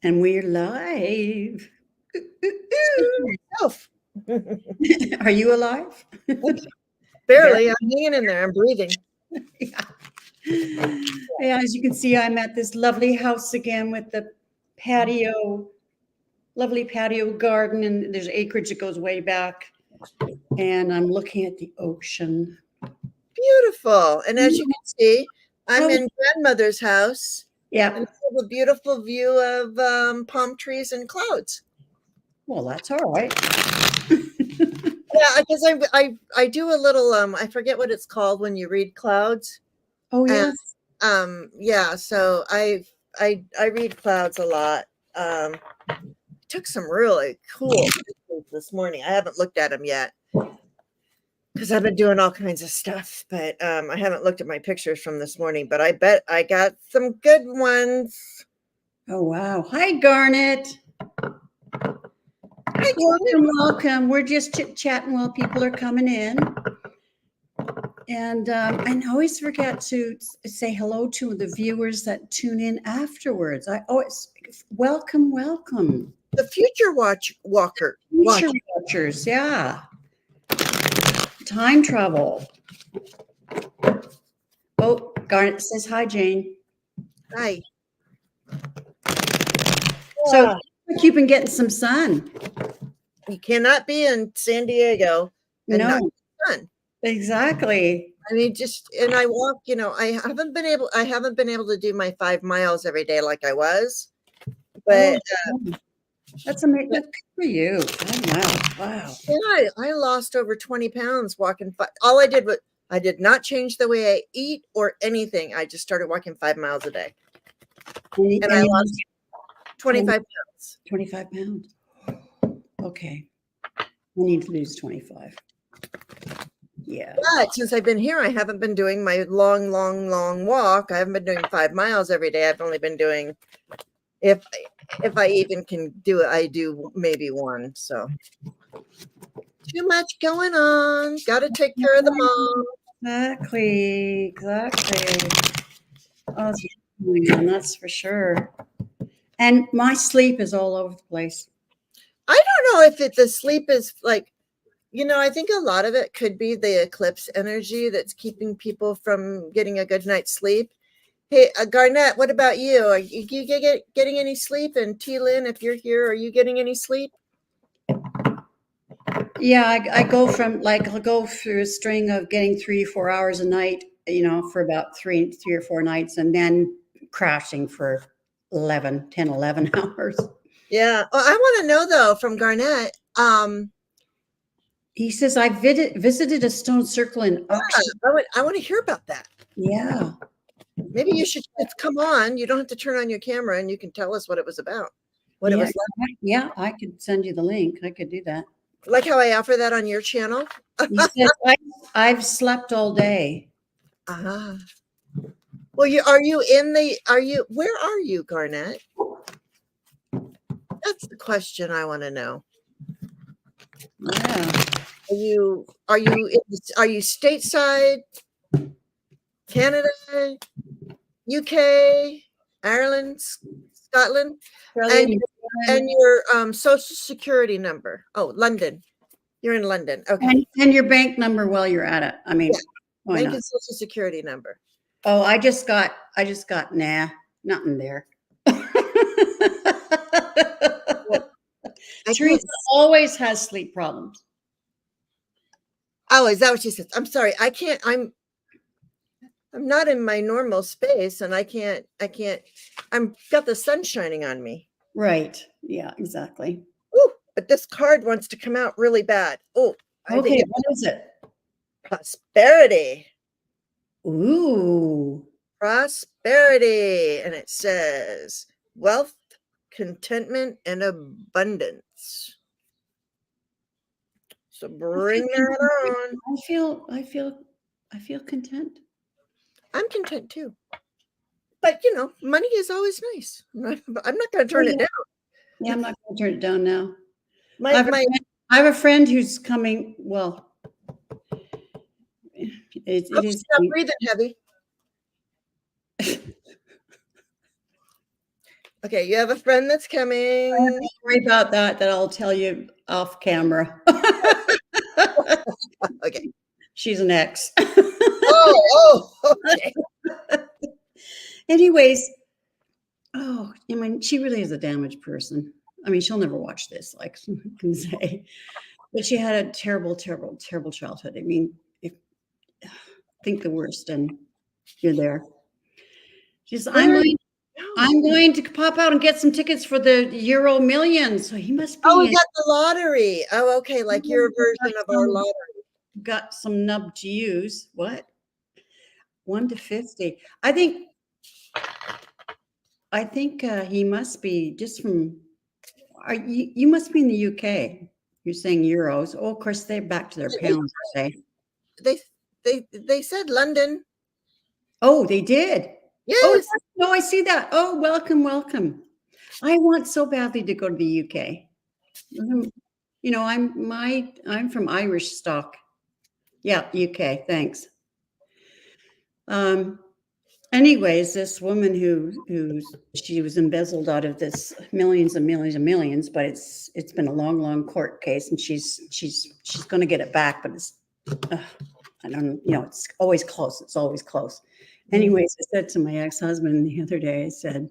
And we're live. Speak for yourself. Are you alive? Barely. I'm hanging in there. I'm breathing. Yeah. Yeah, as you can see, I'm at this lovely house again with the patio, lovely patio garden, and there's acreage that goes way back. And I'm looking at the ocean. Beautiful. And as you can see, I'm Oh. in grandmother's house. Yeah. And I have a beautiful view of palm trees and clouds. Well, that's all right. Yeah, because I do a little I forget what it's called when you read clouds. Oh, yes. Yeah, so I read clouds a lot. Took some really cool pictures this morning. I haven't looked at them yet because I've been doing all kinds of stuff, but I haven't looked at my pictures from this morning, but I bet I got some good ones. Oh, wow. Hi, Garnet. Hi, Welcome, welcome. We're just chit-chatting while people are coming in. And I always forget to say hello to the viewers that tune in afterwards. I always welcome. the future walker. Future watchers, yeah. Time travel. Oh, Garnet says hi, Jane. Hi. So you've been getting some sun. You cannot be in San Diego and not get sun. Exactly. I mean, and I walk, I haven't been able to do my 5 miles every day like I was, but that's amazing. Good for you. Oh, wow. Yeah, I lost over 20 pounds walking. All I did was I did not change the way I eat or anything. I just started walking 5 miles a day. And I lost 25 pounds. 25 pounds. Okay. I need to lose 25. Yeah. But since I've been here, I haven't been doing my long walk. I haven't been doing 5 miles every day. I've only been doing, if I even can do it, I do maybe one. So too much going on. Got to take care of the mom. Exactly. Oh, man, that's for sure. And my sleep is all over the place. I don't know if the sleep is like, I think a lot of it could be the eclipse energy that's keeping people from getting a good night's sleep. Hey, Garnet, what about you? Are you getting any sleep? And T-Lynn, if you're here, are you getting any sleep? Yeah, I go I'll go through a string of getting 3-4 hours a night, for about three or four nights, and then crashing for 11 hours. Yeah. Well, I want to know though from Garnet. He says I visited a stone circle in Oxford. I want to hear about that. Yeah. Maybe you should come on. You don't have to turn on your camera, and you can tell us what it was about. What it was like. Yeah, I could send you the link. I could do that. Like how I offer that on your channel. He says I've slept all day. Well, where are you, Garnet? That's the question I want to know. Yeah. Are you stateside? Canada, UK, Ireland, Scotland, and your social security number. Oh, London. You're in London. Okay. And your bank number while you're at it. I mean, bank and social security number. Oh, I just got nothing there. Teresa always has sleep problems. Oh, is that what she says? I'm sorry. I can't. I'm not in my normal space, and I can't. I'm got the sun shining on me. Right. Yeah. Exactly. Ooh, but this card wants to come out really bad. Oh. Okay. What is it? Prosperity. Ooh. Prosperity, and it says wealth, contentment, and abundance. So bring that on. I feel content. I'm content too. But money is always nice. I'm not going to turn it down. Yeah, I'm not going to turn it down now. I have a friend who's coming. Well, it is. Stop breathing heavy. Okay, you have a friend that's coming. Don't worry about that. That I'll tell you off camera. Okay. She's an ex. Okay. Anyways, oh, I mean, she really is a damaged person. I mean, she'll never watch this, like I can say, but she had a terrible, terrible, terrible childhood. I mean, if, think the worst, and you're there. She's, I'm going to pop out and get some tickets for the Euro Millions. So he must be. Oh, we got the lottery. Oh, okay, like your version of our lottery. Got some nub to use. What? 1 to 50. I think he must be just from. You must be in the UK. You're saying euros. Oh, of course they're back to their pounds. They said London. Oh, they did. Yes. Oh no, I see that. Oh, welcome, welcome. I want so badly to go to the UK. You know, I'm from Irish stock. Yeah, UK. Thanks. Anyways, this woman who she was embezzled out of this millions and millions and millions, but it's been a long, long court case, and she's going to get it back, but it's I don't, you know, it's always close. It's always close. Anyways, I said to my ex-husband the other day, I said,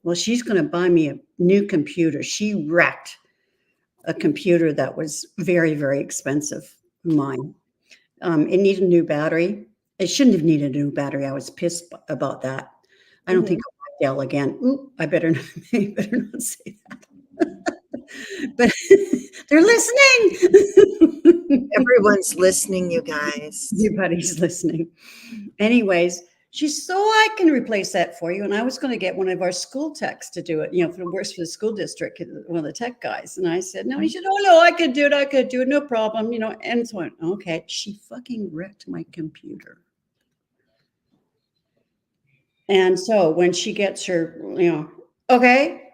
well, she's going to buy me a new computer. She wrecked a computer that was very, very expensive, mine. It needed a new battery. It shouldn't have needed a new battery. I was pissed about that. I don't think I'll buy Dell again. Ooh, I better not say that. But they're listening. Everyone's listening, you guys. Everybody's listening. Anyways, she's, so I can replace that for you. And I was going to get one of our school techs to do it, you know, if it works for the school district, one of the tech guys. And I said, no. He said, oh, no, I could do it. No problem. You know, and so on. Okay. She fucking wrecked my computer. And so when she gets her, you know, okay,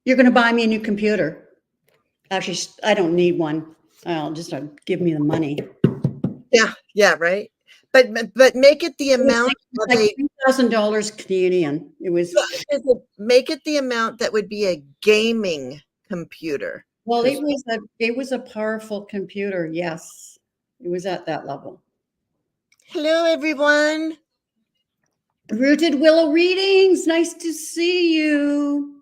you're going to buy me a new computer. Actually, I don't need one. I'll just give me the money. Yeah, right. But make it the amount of like $3,000 Canadian. It was make it the amount that would be a gaming computer. Well, it was a powerful computer. Yes, it was at that level. Hello, everyone. Rooted Willow Readings. Nice to see you.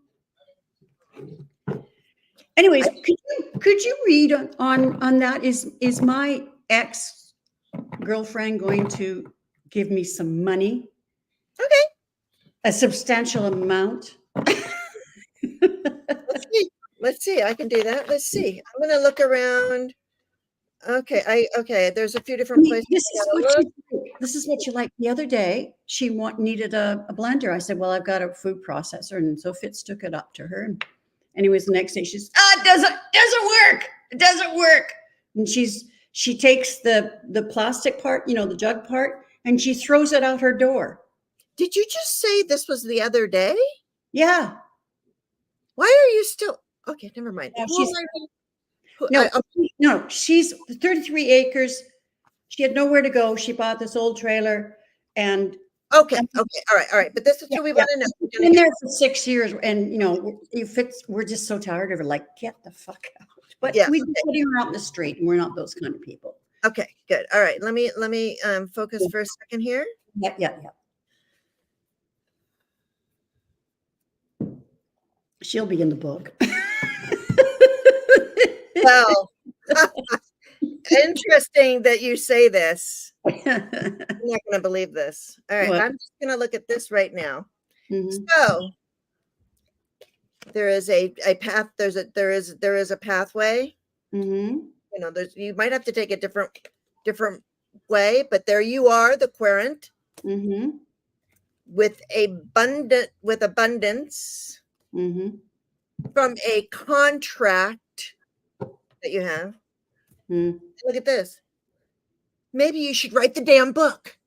Anyways, could you read on that? Is my ex-girlfriend going to give me some money? Okay. A substantial amount. Let's see. I can do that. Let's see. I'm going to look around. Okay. Okay. There's a few different places. This is what you like. The other day, she needed a blender. I said, well, I've got a food processor. And so Fitz took it up to her. And anyways, the next day she's, it doesn't work. It doesn't work. And she takes the plastic part, you know, the jug part, and she throws it out her door. Did you just say this was the other day? Yeah. Why are you still? Okay, never mind. No, she's 33 acres. She had nowhere to go. She bought this old trailer, and okay, all right. But this is what we want to know. She's been there for 6 years, and you know, we're just so tired of her. Like, get the fuck out. But we just putting her out in the street, and we're not those kind of people. Okay, good. All right, let me focus for a second here. Yeah. She'll be in the book. Well, interesting that you say this. I'm not going to believe this. All right, I'm just going to look at this right now. So there is a path. There is a pathway. You know, you might have to take a different way, but there you are, the querent, with abundance from a contract that you have. Look at this. Maybe you should write the damn book.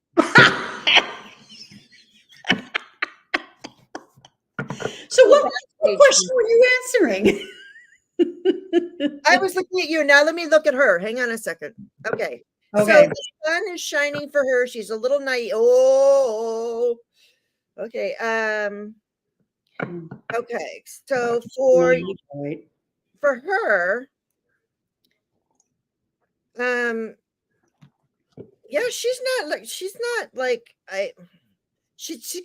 So what question were you answering? I was looking at you. Now let me look at her. Hang on a second. Okay. So the sun is shining for her. She's a little naive. Oh, okay. Okay, so for Right. her, yeah, she's not like she's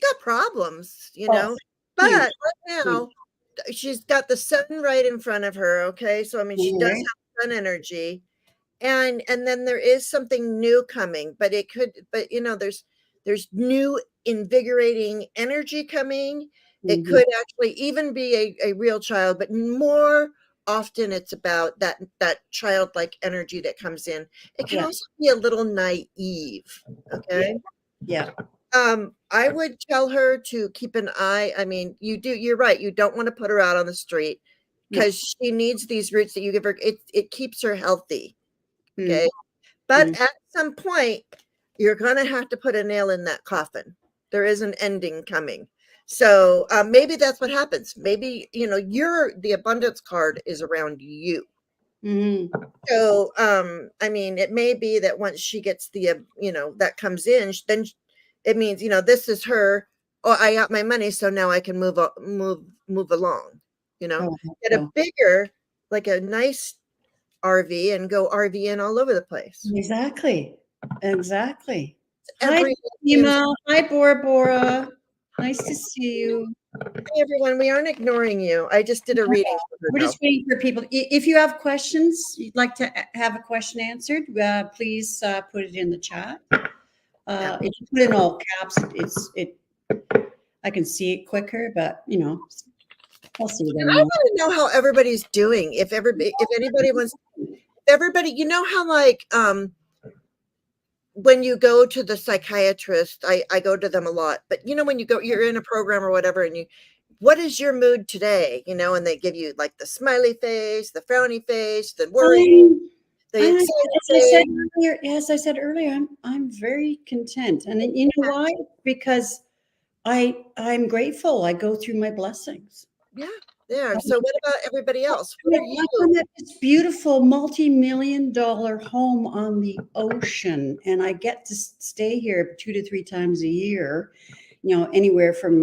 got problems, you Oh, know, but huge, right huge. now she's got the sun right in front of her. Okay, so I mean, she does Right. have sun energy, and then there is something new coming, but there's new invigorating energy coming. It Mhm. could actually even be a real child, but more often it's about that childlike energy that comes in. It can Yeah. also be a little naive. Okay. Yeah. I would tell her to keep an eye. I mean, you're right. You don't want to put her out on the street No. because she needs these roots that you give her. It keeps her healthy. Mm, Okay. But mm. at some point, you're going to have to put a nail in that coffin. There is an ending coming. So maybe that's what happens. Maybe, the abundance card is around you. Mhm. So, I mean, it may be that once she gets that comes in, then it means, this is her. Oh, I got my money, so now I can move along. Oh, Get a so bigger, like a nice RV and go RV in all over the place. exactly. Exactly. Hi, Every Fatima. Hi, Bora Bora. Nice to see you. Hey, everyone, we aren't ignoring you. I just did a reading for her, We're though. just waiting for people. If you have questions, you'd like to have a question answered, please put it in the chat. If you put in all caps, I can see it quicker, but I'll see it I anyway. want to know how everybody's doing. If anybody wants, everybody, how like when you go to the psychiatrist, I go to them a lot. But when you're in a program or whatever, and what is your mood today? And they give you like the smiley face, the frowny face, the worry, I'm, the I, excited. as I said earlier, I'm very content, and you know why? Because I'm grateful. I go through my blessings. Yeah, there. So what about everybody else? What are I you? found that this beautiful multi-million-dollar home on the ocean, and I get to stay here 2 to 3 times a year. Anywhere from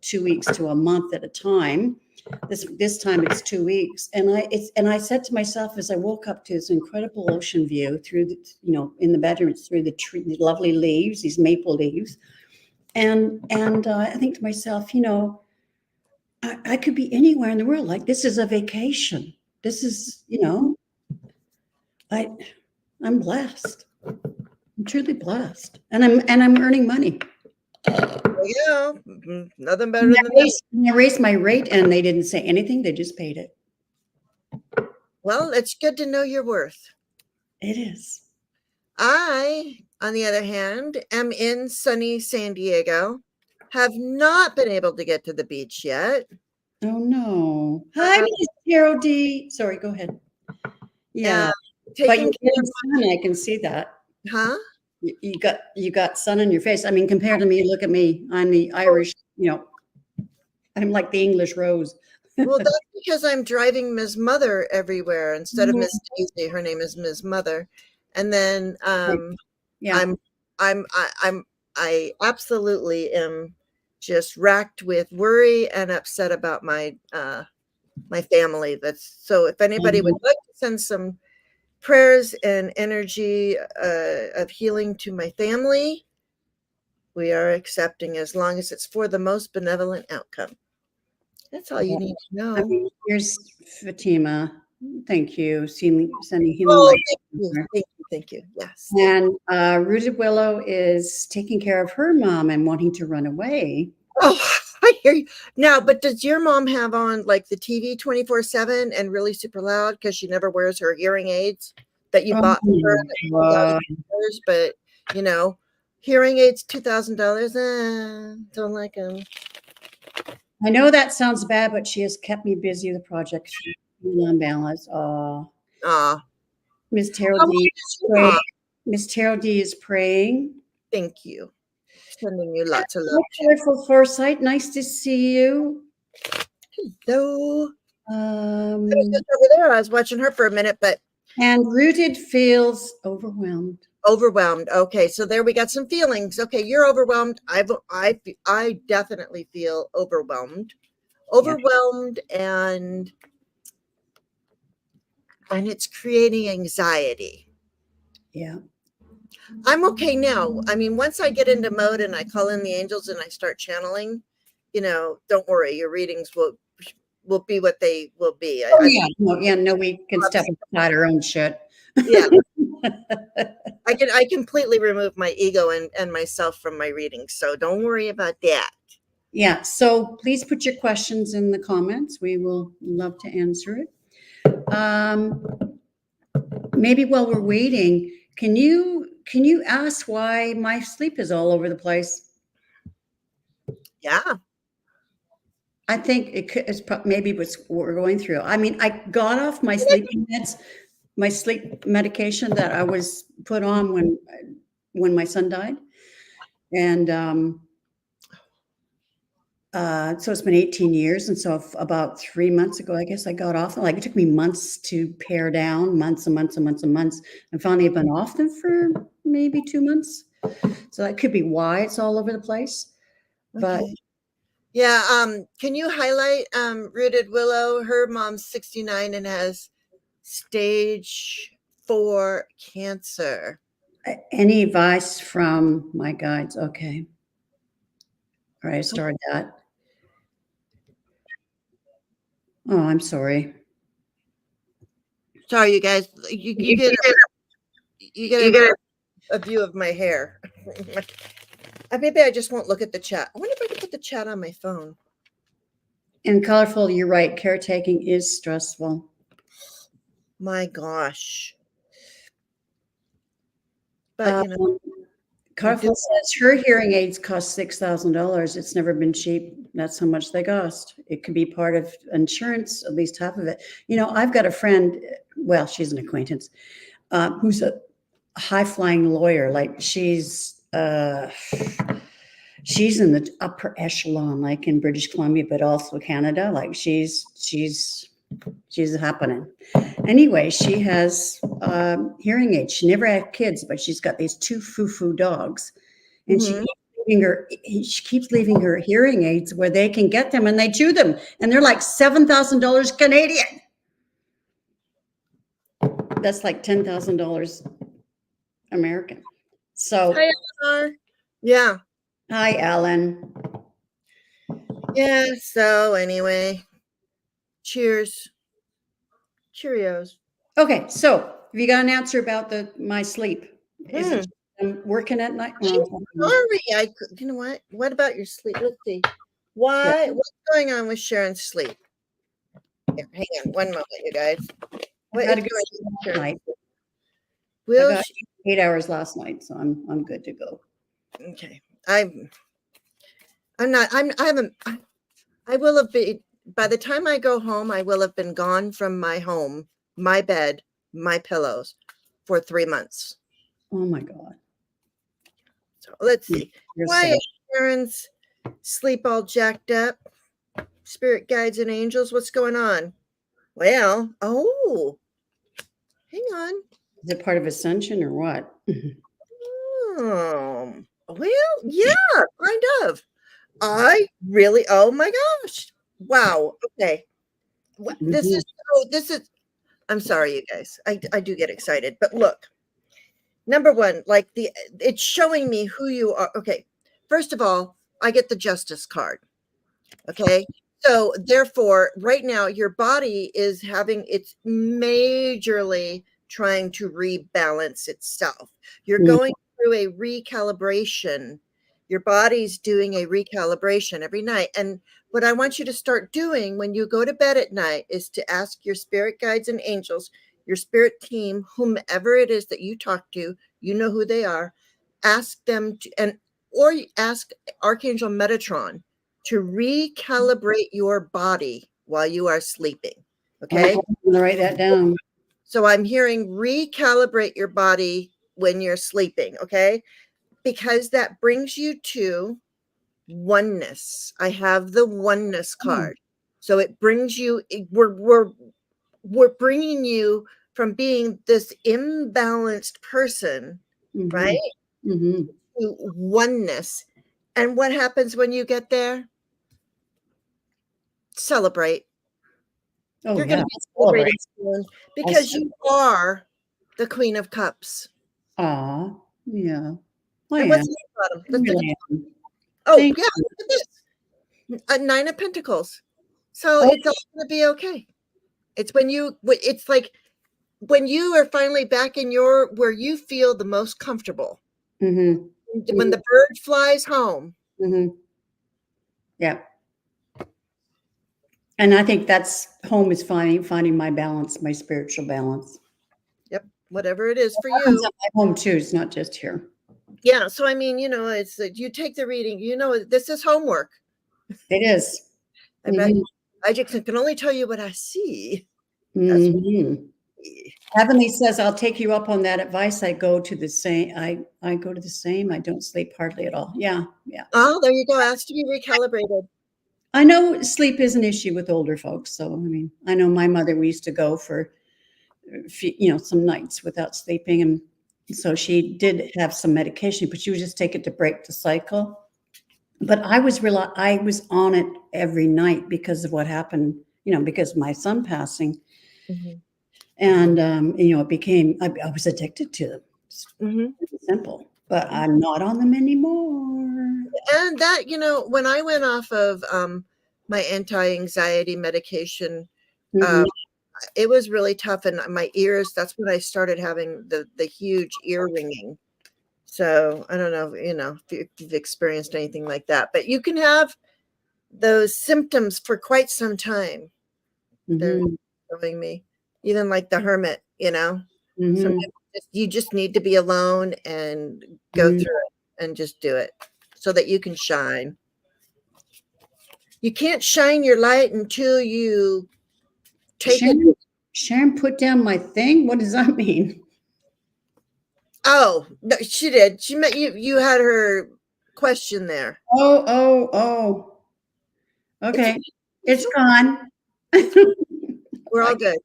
2 weeks to a month at a time. This time it's 2 weeks, and I said to myself as I woke up to this incredible ocean view through in the bedroom, it's through the lovely leaves, these maple leaves, and I think to myself, I could be anywhere in the world. Like, this is a vacation. This is, I I'm blessed. I'm truly blessed, and I'm earning money. Yeah, nothing better And than that. I raised my rate, and they didn't say anything. They just paid it. Well, it's good to know your worth. It is. I, on the other hand, am in sunny San Diego, have not been able to get to the beach yet. Oh no! Hi, Miss Carol D. Sorry, go ahead. Yeah, but Taking you're care getting of sun. I can see that. huh? You got sun on your face. I mean, compared to me, look at me. I'm the Irish. I'm like the English rose. Well, that's because I'm driving Ms. Mother everywhere instead of Mhm. Miss Daisy. Her name is Ms. Mother. And then Yeah. I'm I absolutely am just racked with worry and upset about my family. That's so if anybody would Mhm. like to send some prayers and energy of healing to my family, we are accepting as long as it's for the most benevolent outcome. That's all you Yeah. need to I know. mean, here's Fatima. Thank you. Sending healing Oh, light. thank you, To her. thank you, thank you. Yes, thank you. And Rooted Willow is taking care of her mom and wanting to run away. Oh, I hear you. Now, but does your mom have on like the TV 24/7 and really super loud because she never wears her hearing aids that you Oh bought for her my that God. $2,000, but hearing aids $2,000. Don't like them. I know that sounds bad, but she has kept me busy with the project. She's on balance. Ah, Miss Terrell how old D. is your Pray. mom? Miss Terrell D is praying. Thank you. Sending you lots of love. Hi, Colorful Foresight. Nice to see you. Hello. I was Um, just over there. I was watching her for a minute, but and Rooted feels overwhelmed. Overwhelmed. Okay, so there we got some feelings. Okay, you're overwhelmed. I definitely feel overwhelmed. Overwhelmed and it's creating anxiety. Yeah. I'm okay now. I mean, once I get into mode and I call in the angels and I start channeling, don't worry, your readings will be what they will be. Oh, yeah. No, we can step aside our own shit. Yeah. I completely remove my ego and myself from my readings. So don't worry about that. Yeah. So please put your questions in the comments. We will love to answer it. Maybe while we're waiting, can you ask why my sleep is all over the place? Yeah. I think it's maybe what we're going through. I mean, I got off my sleeping meds, my sleep medication that I was put on when my son died, and so it's been 18 years, and so about 3 months ago, I guess I got off. Like, it took me months to pare down, months and months and months and months, and finally I've been off them for maybe 2 months. So that could be why it's all over the place. But Okay. Yeah. Can you highlight Rooted Willow? Her mom's 69 and has stage 4 cancer. Any advice from my guides? Okay. All right, I started that. Oh, I'm sorry. Sorry, you guys. You get a view of my hair. Maybe I just won't look at the chat. I wonder if I can put the chat on my phone. And colorful, you're right. Caretaking is stressful. My gosh. But Colorful says her hearing aids cost $6,000. It's never been cheap. That's how much they cost. It could be part of insurance, at least half of it. I've got a friend, well, she's an acquaintance, who's a high-flying lawyer. Like, she's in the upper echelon, like in British Columbia, but also Canada. Like, she's happening. Anyway, she has hearing aids. She never had kids, but she's got these 2 foo-foo dogs, and she keeps leaving her hearing aids where they can get them, and they chew them, and they're like $7,000 Canadian. That's like $10,000 American. So, hi, Eleanor. Yeah. Hi, Ellen. Yeah. So anyway, cheers. Cheerios. Okay, so have you got an answer about my sleep? Is it I'm working at night? Sorry, you know what? What about your sleep? Let's see. Why? What's going on with Sharon's sleep? Here, hang on one moment, you guys. I got to go last night. Will I got 8 hours last night, so I'm good to go. Okay. I will have been, by the time I go home, I will have been gone from my home, my bed, my pillows for 3 months. Oh my God. So let's see. You're Why sad. is Sharon's sleep all jacked up? Spirit guides and angels, what's going on? Well, hang on. Is it part of Ascension or what? Well, yeah, kind of. Oh my gosh. Wow. Okay. This is, I'm sorry, you guys. I do get excited, but look, number one, like it's showing me who you are. Okay. First of all, I get the Justice card. Okay. So therefore, right now, your body is it's majorly trying to rebalance itself. You're going through a recalibration. Your body's doing a recalibration every night. And what I want you to start doing when you go to bed at night is to ask your spirit guides and angels, your spirit team, whomever it is that you talk to, you know who they are, ask them to, or ask Archangel Metatron to recalibrate your body while you are sleeping. Okay. I'm going to write that down. So I'm hearing recalibrate your body when you're sleeping. Okay. Because that brings you to oneness. I have the oneness card. So it brings you, we're bringing you from being this imbalanced person right? Mm-hmm. To oneness. And what happens when you get there? Celebrate. Oh, You're going yeah. to be celebrating soon because I'll you are the Queen of Cups. Aw, yeah. I And am. what's the bottom? I really am. Oh, Thank yeah, you. look at this. A 9 of Pentacles. So Oh. it's all going to be okay. It's it's like when you are finally back in where you feel the most comfortable. Mm-hmm. When the bird flies home. Mm-hmm. Yeah. And I think that's home is finding my balance, my spiritual balance. Yep. Whatever it is for Happens you. at my home too. It's not just here. Yeah. So, I mean, it's that you take the reading, this is homework. It is. I bet I just can only tell you what I see. Mm-hmm. Heavenly says, I'll take you up on that advice. I go to the same. I go to the same. I don't sleep hardly at all. Yeah. Yeah. Oh, there you go. Asked to be recalibrated. I know sleep is an issue with older folks. So, I mean, I know my mother, we used to go for, some nights without sleeping. And so she did have some medication, but she would just take it to break the cycle. But I was on it every night because of what happened, because of my son passing. Mhm. And, it became, I was addicted to them. It's Mhm. simple, but I'm not on them anymore. And that, when I went off of my anti-anxiety medication, Mhm. it was really tough. And my ears, that's when I started having the huge ear ringing. So I don't know, if you've experienced anything like that, but you can have those symptoms for quite some time. They're Mhm. showing me, even like the hermit, Mhm. sometimes you just need to be alone and go Mhm. through it and just do it so that you can shine. You can't shine your light until you take it. Sharon put down my thing. What does that mean? Oh, no, she did. She met you. You had her question there. Oh. Okay. It's gone. We're all good.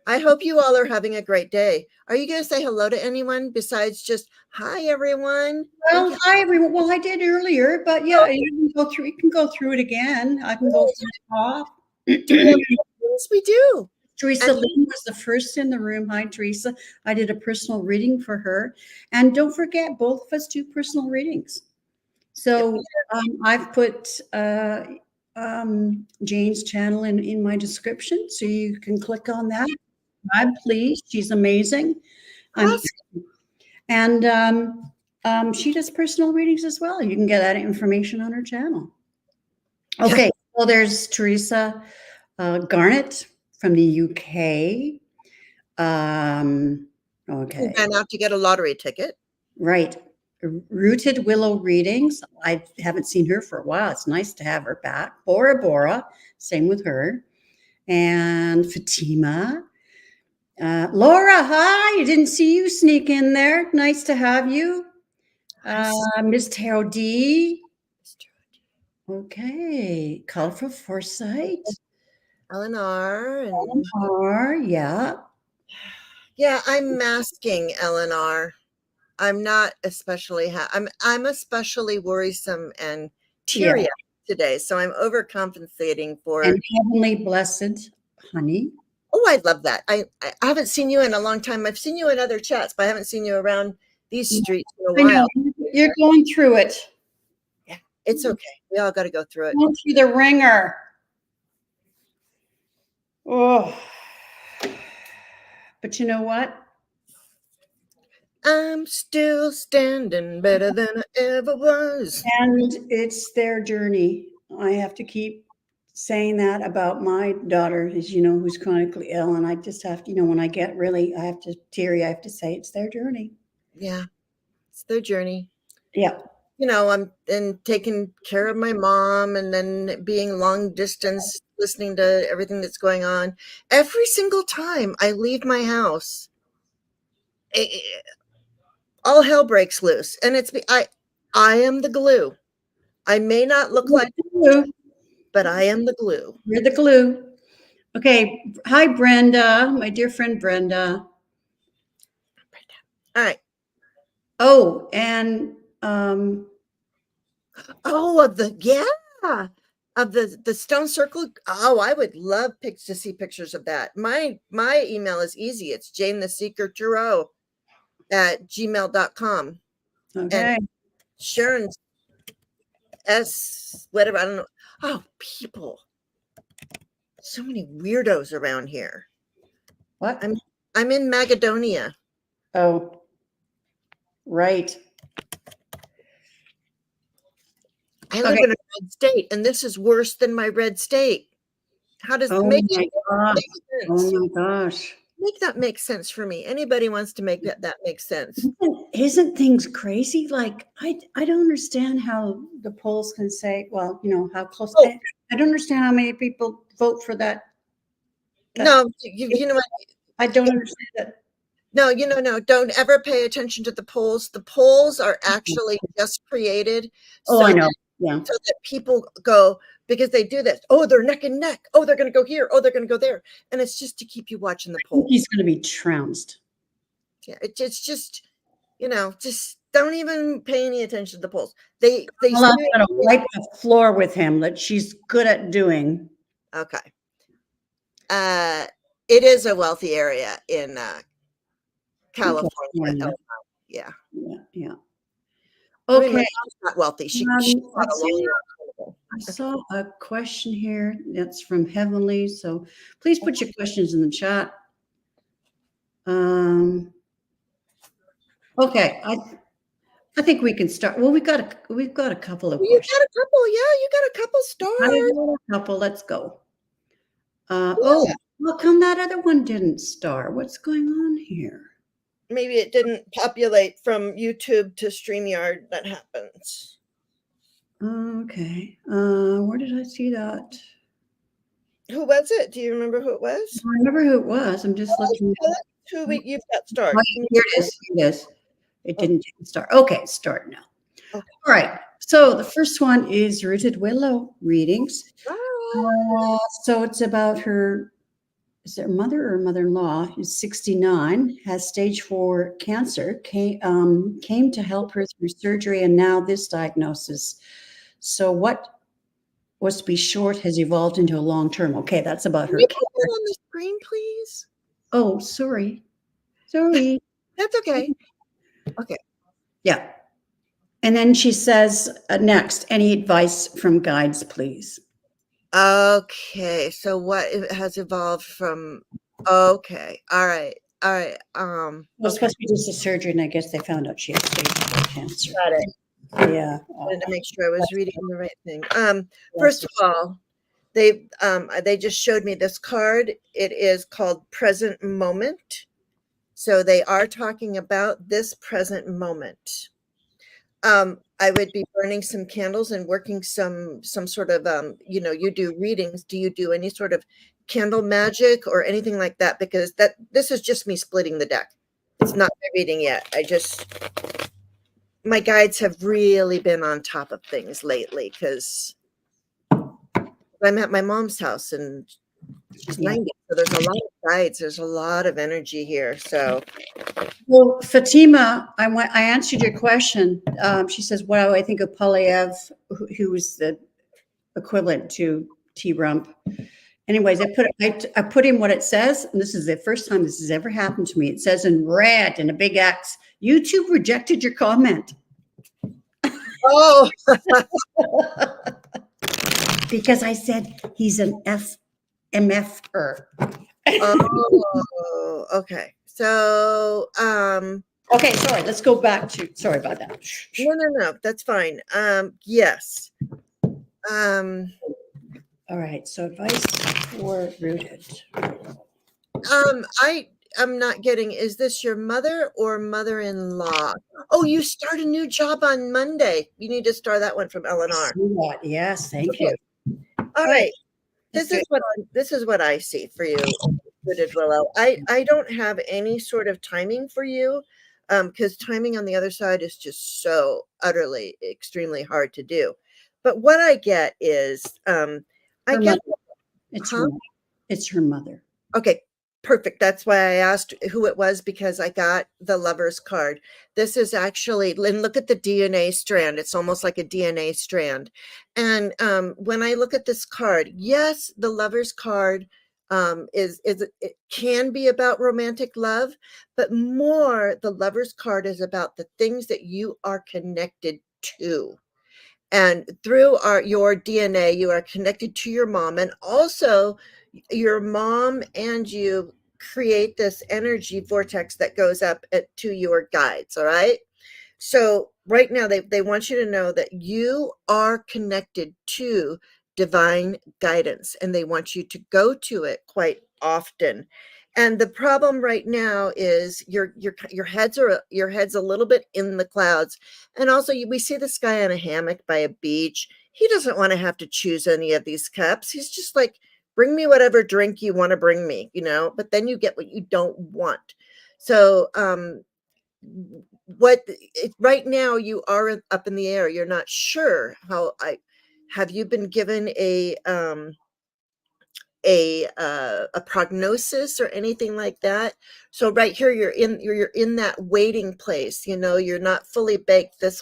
I hope you all are having a great day. Are you going to say hello to anyone besides just hi, everyone? Well, hi everyone. Well, I did earlier, but yeah, you can go through it again. I can go through the top. Yes, we do. Teresa Lynn was the first in the room. Hi, Teresa. I did a personal reading for her. And don't forget, both of us do personal readings. So I've put Jane's channel in my description. So you can click on that. God, please. She's amazing. Awesome. And she does personal readings as well. You can get that information on her channel. Okay. Well, there's Teresa Garnett from the UK. Okay. You ran out to get a lottery ticket. Right. Rooted Willow readings. I haven't seen her for a while. It's nice to have her back. Bora, same with her. And Fatima. Laura, hi. I didn't see you sneak in there. Nice to have you. Miss Tarot D. Okay. Colorful Foresight. Eleanor. Eleanor, yeah. Yeah, I'm masking Eleanor. I'm not especially I'm especially worrisome and teary today, so I'm overcompensating for. And Heavenly Blessed Honey. Oh, I love that. I haven't seen you in a long time. I've seen you in other chats, but I haven't seen you around these streets in a while. You're going through it. Yeah, it's okay. We all got to go through it. Going through the ringer. Oh, but you know what? I'm still standing better than I ever was. And it's their journey. I have to keep saying that about my daughter, as you know, who's chronically ill. And I just have to, when I get really, I have to teary, I have to say it's their journey. Yeah, it's their journey. Yeah. I'm taking care of my mom and then being long distance, listening to everything that's going on. Every single time I leave my house, all hell breaks loose. And I am the glue. I may not look like glue, but I am the glue. You're the glue. Okay. Hi, Brenda, my dear friend Brenda. All right. Oh, and Oh, of the of the stone circle. Oh, I would love to see pictures of that. My email is easy. It's Jane the Seeker Tarot at gmail.com. And okay. Sharon's whatever. I don't know. Oh, people. So many weirdos around here. What? I'm in Macedonia. Oh, right. I live Okay. in a red state, and this is worse than my red state. How does Oh make my gosh. sense? Oh my gosh. Make that make sense for me. Anybody wants to make that make sense? Isn't things crazy? Like I don't understand how the polls can say, well, how close. Oh. I don't understand how many people vote for that. No, you know what? I don't understand it. No, no, don't ever pay attention to the polls. The polls are actually just created Oh, I know. that, Yeah. so that people go, because they do this. Oh, they're neck and neck. Oh, they're going to go here. Oh, they're going to go there. And it's just to keep you watching the I think polls. he's going to be trounced. Yeah, it's just, just don't even pay any attention to the polls. They Well, I'm going to wipe the floor with him that she's good at doing. Okay. It is a wealthy area in California. Yeah. Yeah. I mean, my Okay. mom's not wealthy. She's got a long. I saw a question here that's from Heavenly. So please put your questions in the chat. Okay. I think we can start. Well, we've got a couple of You questions. got a couple, yeah. You got a couple stars. A couple. Let's go. Oh, how come that other one didn't star? What's going on here? Maybe it didn't populate from YouTube to StreamYard. That happens. Okay. Where did I see that? Who was it? Do you remember who it was? I remember who it was. I'm just looking. You've got start. Here it is. Here it is. It didn't start. Okay, start now. Okay. All right. So the first one is Rooted Willow readings. So it's about her. Is it her mother or mother-in-law? Who's 69, has stage 4 cancer. Came to help her through surgery, and now this diagnosis. So what was to be short has evolved into a long-term. Okay, that's about her. Can you put that on the screen, please? Oh, sorry. That's okay. Okay. Yeah. And then she says, next, any advice from guides, please? Okay. So what has evolved from? Okay. All right. It's supposed to be just a surgery, and I guess they found out she had stage 4 cancer. Got it. Yeah. I wanted to make sure I was reading the right thing. First of all, they just showed me this card. It is called Present Moment. So they are talking about this present moment. I would be burning some candles and working some sort of you do readings. Do you do any sort of candle magic or anything like that? Because this is just me splitting the deck. It's not my reading yet. My guides have really been on top of things lately because I'm at my mom's house and she's 90. So there's a lot of guides. There's a lot of energy here. So, well, Fatima, I answered your question. She says, "What do I think of Polyev, who is the equivalent to T. Rump?" Anyways, I put in what it says, and this is the first time this has ever happened to me. It says in red and a big X, YouTube rejected your comment. oh, because I said he's an MFer. Oh, okay. So, okay, sorry. Let's go back to. Sorry about that. No, that's fine. Yes. All right. So advice for Rooted. I'm not getting. Is this your mother or mother-in-law? Oh, you start a new job on Monday. You need to start that one from Eleanor. Yes, thank you. All right. This is what I see for you, Rooted Willow. I don't have any sort of timing for you, because timing on the other side is just so utterly, extremely hard to do. But what I get is, it's her mother. Okay. Perfect. That's why I asked who it was, because I got the Lover's card. This is actually, and look at the DNA strand. It's almost like a DNA strand. And when I look at this card, yes, the Lover's card is it can be about romantic love, but more the Lover's card is about the things that you are connected to. And through your DNA, you are connected to your mom, and also your mom and you create this energy vortex that goes up to your guides. All right. So right now they want you to know that you are connected to divine guidance, and they want you to go to it quite often. And the problem right now is your head's a little bit in the clouds. And also we see this guy on a hammock by a beach. He doesn't want to have to choose any of these cups. He's just like, bring me whatever drink you want to bring me, but then you get what you don't want. So right now you are up in the air. You're not sure how. Have you been given a prognosis or anything like that? So right here you're in that waiting place. You're not fully baked. This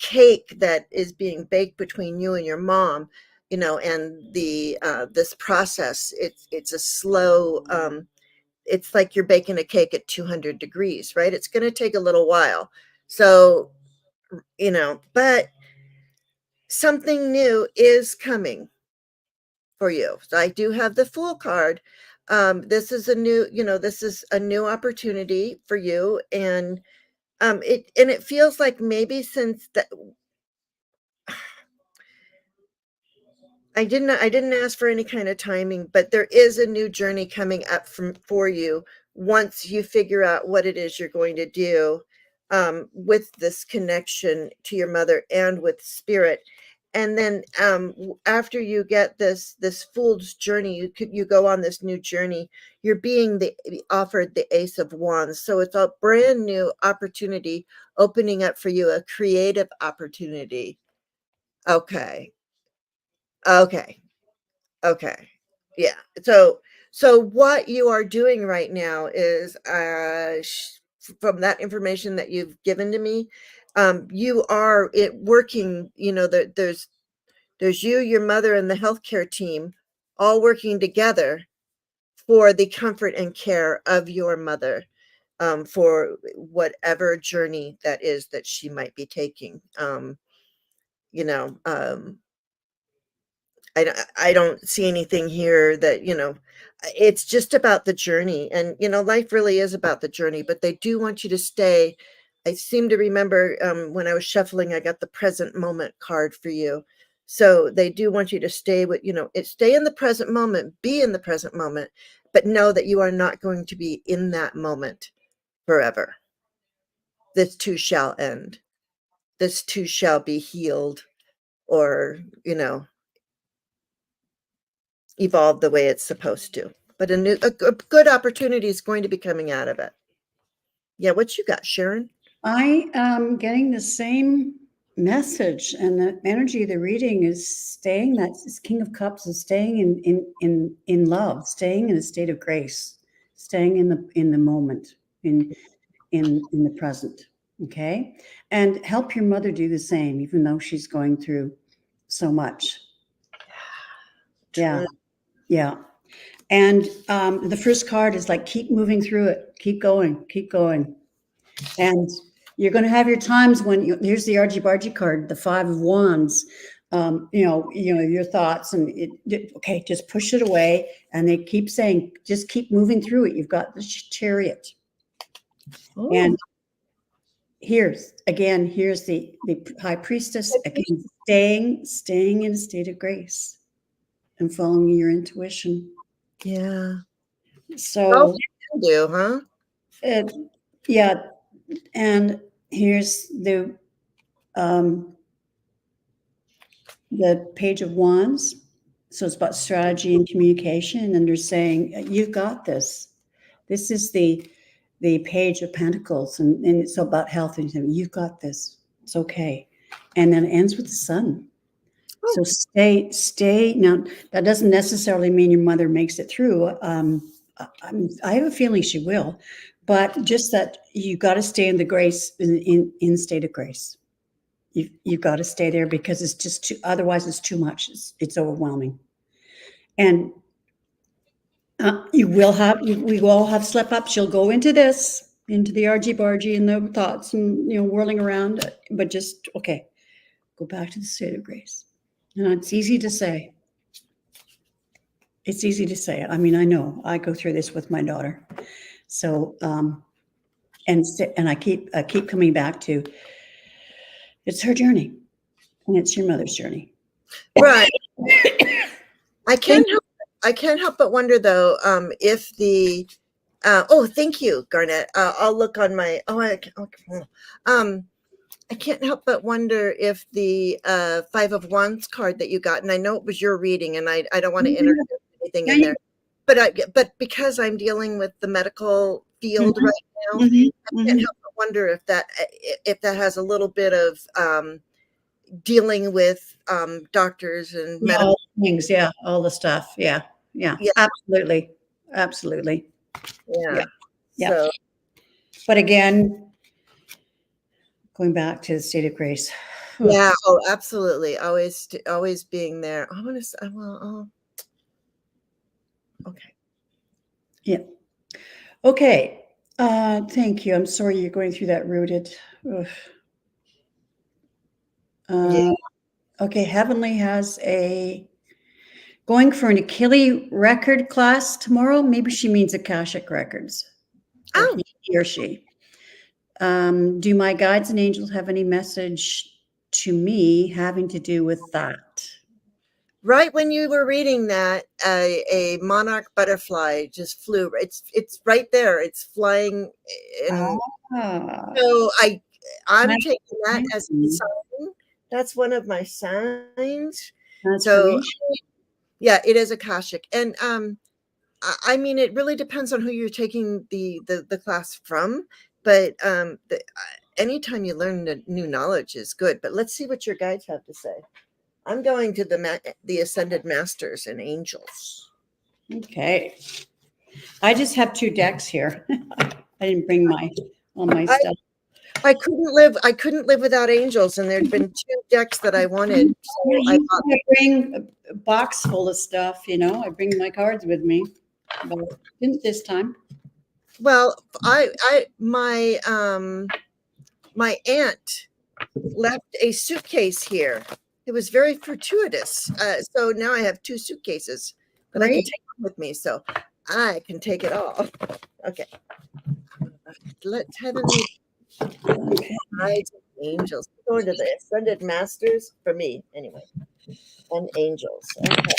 cake that is being baked between you and your mom, and this process, it's a slow, it's like you're baking a cake at 200 degrees, right? It's going to take a little while. So, but something new is coming for you. So I do have the Fool card. This is a new opportunity for you. And it feels like maybe since that I didn't ask for any kind of timing, but there is a new journey coming up for you once you figure out what it is you're going to do with this connection to your mother and with spirit. And then after you get this fool's journey, you go on this new journey. You're being offered the Ace of Wands, so it's a brand new opportunity opening up for you, a creative opportunity. Okay. Okay. Okay. Yeah. So what you are doing right now is, from that information that you've given to me, you are working. There's you, your mother, and the healthcare team all working together for the comfort and care of your mother, for whatever journey that is that she might be taking. You know. I don't see anything here that, it's just about the journey. And, life really is about the journey, but they do want you to stay. I seem to remember when I was shuffling, I got the present moment card for you. So they do want you to stay stay in the present moment, be in the present moment, but know that you are not going to be in that moment forever. This too shall end. This too shall be healed, or, evolve the way it's supposed to. But a good opportunity is going to be coming out of it. Yeah, what you got, Sharon? I am getting the same message, and the energy of the reading is staying. That's King of Cups is staying in love, staying in a state of grace, staying in the moment, in the present. Okay, and help your mother do the same, even though she's going through so much. Yeah, yeah. And the first card is like, keep moving through it, keep going, keep going. And you're going to have your times when here's the Argy Bargy card, the 5 of Wands. Your thoughts, and okay, just push it away. And they keep saying, just keep moving through it. You've got the Chariot. Oh. And here's the High Priestess, again, staying in a state of grace and following your intuition. Yeah. So do, huh? Yeah. And here's the Page of Wands. So it's about strategy and communication. And they're saying, you've got this. This is the Page of Pentacles. And it's about health. And you've got this. It's okay. And then it ends with the Sun. Oh. So stay. Now, that doesn't necessarily mean your mother makes it through. I have a feeling she will, but just that you got to stay in the grace, in state of grace. You've got to stay there because it's just too, otherwise it's too much. It's overwhelming. And we will all have slip ups. She'll go into the argy bargy and the thoughts and, whirling around, but just, okay, go back to the state of grace. It's easy to say. It's easy to say. I mean, I know I go through this with my daughter. So, and I keep coming back to, it's her journey and it's your mother's journey. Right. I can't help but wonder though, if the, oh, thank you, Garnet. I'll look on my, I can't help but wonder if the Five of Wands card that you got, and I know it was your reading, and I don't want to introduce anything in there, but because I'm dealing with the medical field right now, I can't help but wonder if that has a little bit of dealing with doctors and medical all things, all the stuff, yeah, absolutely. Yeah. So, but again, going back to the state of grace. Yeah. Oh, absolutely. Always being there. I want to. Okay. Yeah. Okay. Thank you. I'm sorry you're going through that, Rooted. Yeah. Okay. Heavenly has going for an Achille record class tomorrow. Maybe she means Akashic Records. Oh. He or she. Do my guides and angels have any message to me having to do with that? Right when you were reading that, a monarch butterfly just flew. It's right there. It's flying, and so I'm taking that as a sign. That's one of my signs. So yeah, it is Akashic, and I mean, it really depends on who you're taking the class from, but anytime you learn new knowledge is good. But let's see what your guides have to say. I'm going to the Ascended Masters and Angels. Okay. I just have 2 decks here. I didn't bring all my stuff. I couldn't live without angels, and there'd been 2 decks that I wanted. So I bring a box full of stuff, I bring my cards with me, but didn't this time. Well, my aunt left a suitcase here. It was very fortuitous. So now I have 2 suitcases that I can take with me. So I can take it all. Okay. Let's Heavenly Guides and Angels. Going to the Ascended Masters for me, anyway. And Angels. Okay.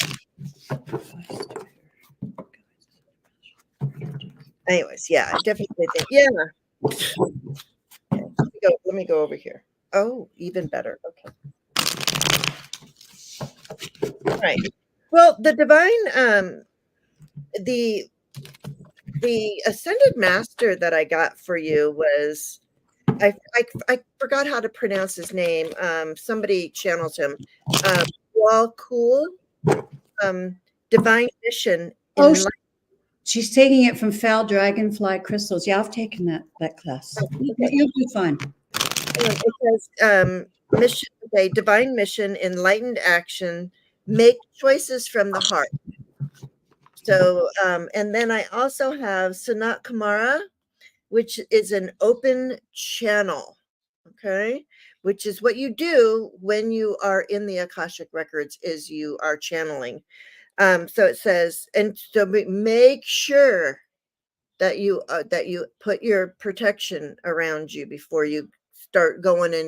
Anyways, yeah, I definitely think, Okay, let me go over here. Oh, even better. Okay. All right. Well, the divine, the Ascended Master that I got for you was, I forgot how to pronounce his name. Somebody channeled him. Cool. Divine Mission. She's taking it from Foul Dragonfly Crystals. Yeah, I've taken that class. Okay. You'll be fine. It says mission, divine mission, enlightened action, make choices from the heart. So, and then I also have Sanat Kumara, which is an open channel, okay? Which is what you do when you are in the Akashic Records, is you are channeling. So it says, and so make sure that you put your protection around you before you start going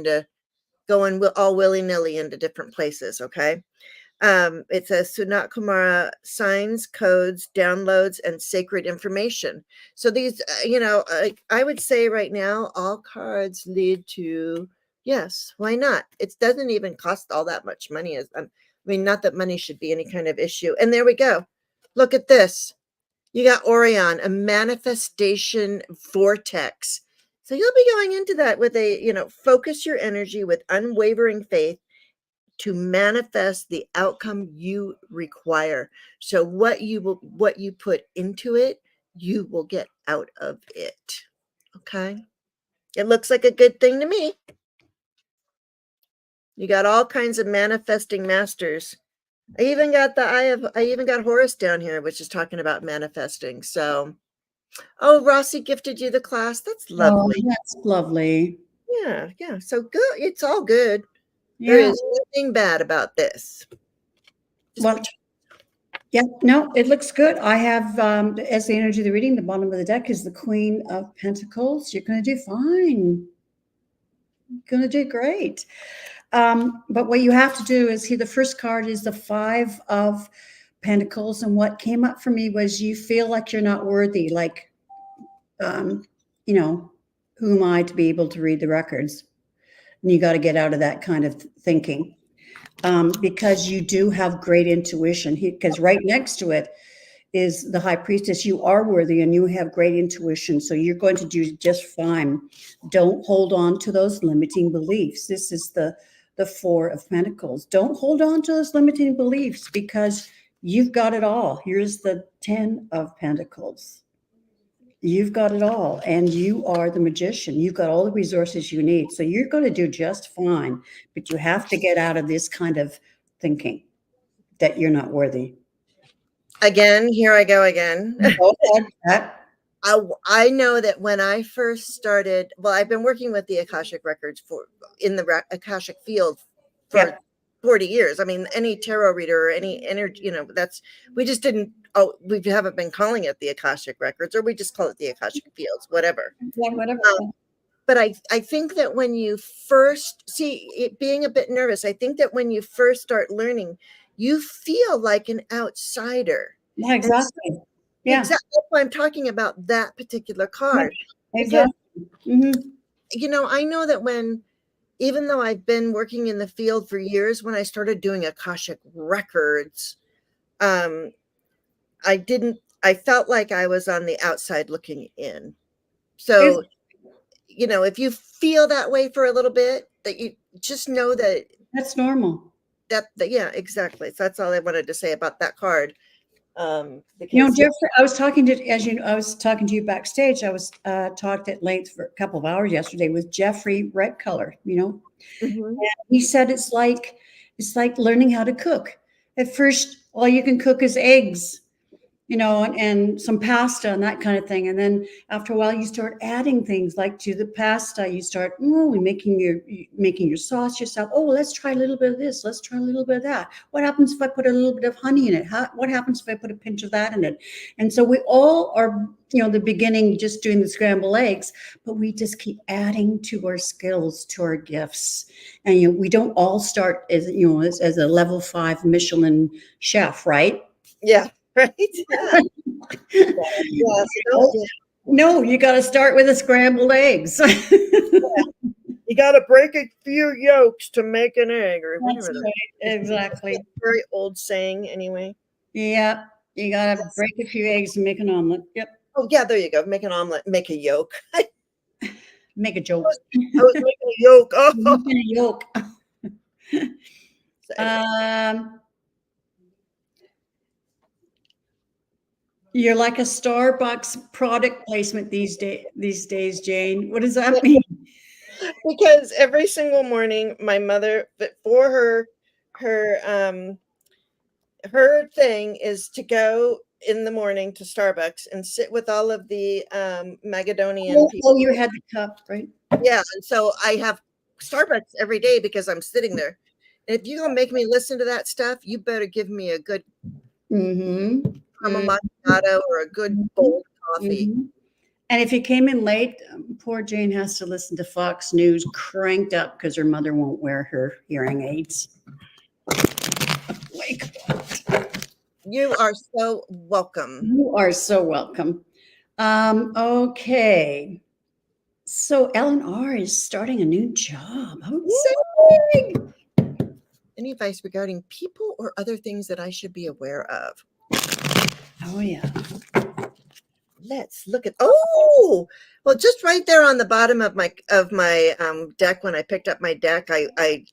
all willy-nilly into different places, okay? It says Sanat Kumara signs, codes, downloads, and sacred information. So these, I would say right now, all cards lead to, yes, why not? It doesn't even cost all that much money. Not that money should be any kind of issue. And there we go. Look at this. You got Orion, a manifestation vortex. So you'll be going into that with focus your energy with unwavering faith to manifest the outcome you require. So what you put into it you will get out of it. Okay. It looks like a good thing to me. You got all kinds of manifesting masters. I even got Horus down here, which is talking about manifesting. So, oh, Rossi gifted you the class. That's Oh, lovely. that's lovely. Yeah. So good. It's all good. There Yeah. is nothing bad about this. Well, yeah, no, it looks good. I have, as the energy of the reading, the bottom of the deck is the Queen of Pentacles. You're going to do fine. You're going to do great. But what you have to do is the first card is the Five of Pentacles. And what came up for me was you feel like you're not worthy. Like, you know, who am I to be able to read the records? And you got to get out of that kind of thinking. Because you do have great intuition. Because right next to it is the High Priestess. You are worthy and you have great intuition. So you're going to do just fine. Don't hold on to those limiting beliefs. This is the Four of Pentacles. Don't hold on to those limiting beliefs because you've got it all. Here's the 10 of Pentacles. You've got it all, and you are the magician. You've got all the resources you need. So you're going to do just fine, but you have to get out of this kind of thinking that you're not worthy. Again, here I go again. Go ahead. I know that when I first started, well, I've been working with the Akashic records in the Akashic field for 40 years. I mean, any tarot reader or any energy, we just didn't, we haven't been calling it the Akashic records, or we just call it the Akashic fields, whatever. Yeah, whatever. But I think that when you first see it, being a bit nervous, I think that when you first start learning, you feel like an outsider. Yeah, exactly. Yeah. Exactly. That's why I'm talking about that particular card. Exactly. Because, I know that even though I've been working in the field for years, when I started doing Akashic records, I felt like I was on the outside looking in. So, if you feel that way for a little bit, that you just know that that's normal. Yeah, exactly. So that's all I wanted to say about that card. Jeffrey, I was talking to you backstage. I was talked at length for a couple of hours yesterday with Jeffrey Red Color, And he said it's like learning how to cook. At first, all you can cook is eggs, and some pasta and that kind of thing. And then after a while, you start adding things like to the pasta. You start making your sauce yourself. Oh, let's try a little bit of this. Let's try a little bit of that. What happens if I put a little bit of honey in it? What happens if I put a pinch of that in it? And so we all are, the beginning just doing the scrambled eggs, but we just keep adding to our skills, to our gifts. And we don't all start as a level 5 Michelin chef, right? Yeah. Right. Yeah. No, you got to start with the scrambled eggs. You got to break a few yolks to make an egg, or whatever. Right. Exactly. Very old saying, anyway. Yeah, you got to break a few eggs and make an omelet. Yep. Oh yeah, there you go. Make an omelet. Make a yolk. Make a joke. I was making a yolk. Oh, making a yolk. You're like a Starbucks product placement these days, Jane. What does that mean? Because every single morning, my mother, for her thing is to go in the morning to Starbucks and sit with all of the Macedonian people. Oh, you had the cup, right? Yeah, and so I have Starbucks every day because I'm sitting there. And if you're gonna make me listen to that stuff, you better give me a good macchiato or a good bold coffee. And if you came in late, poor Jane has to listen to Fox News cranked up because her mother won't wear her hearing aids. You are so welcome. You are so welcome. Okay. So L&R is starting a new job. How exciting! Any advice regarding people or other things that I should be aware of? Oh yeah. Let's look at. Oh, well, just right there on the bottom of my deck. When I picked up my deck, I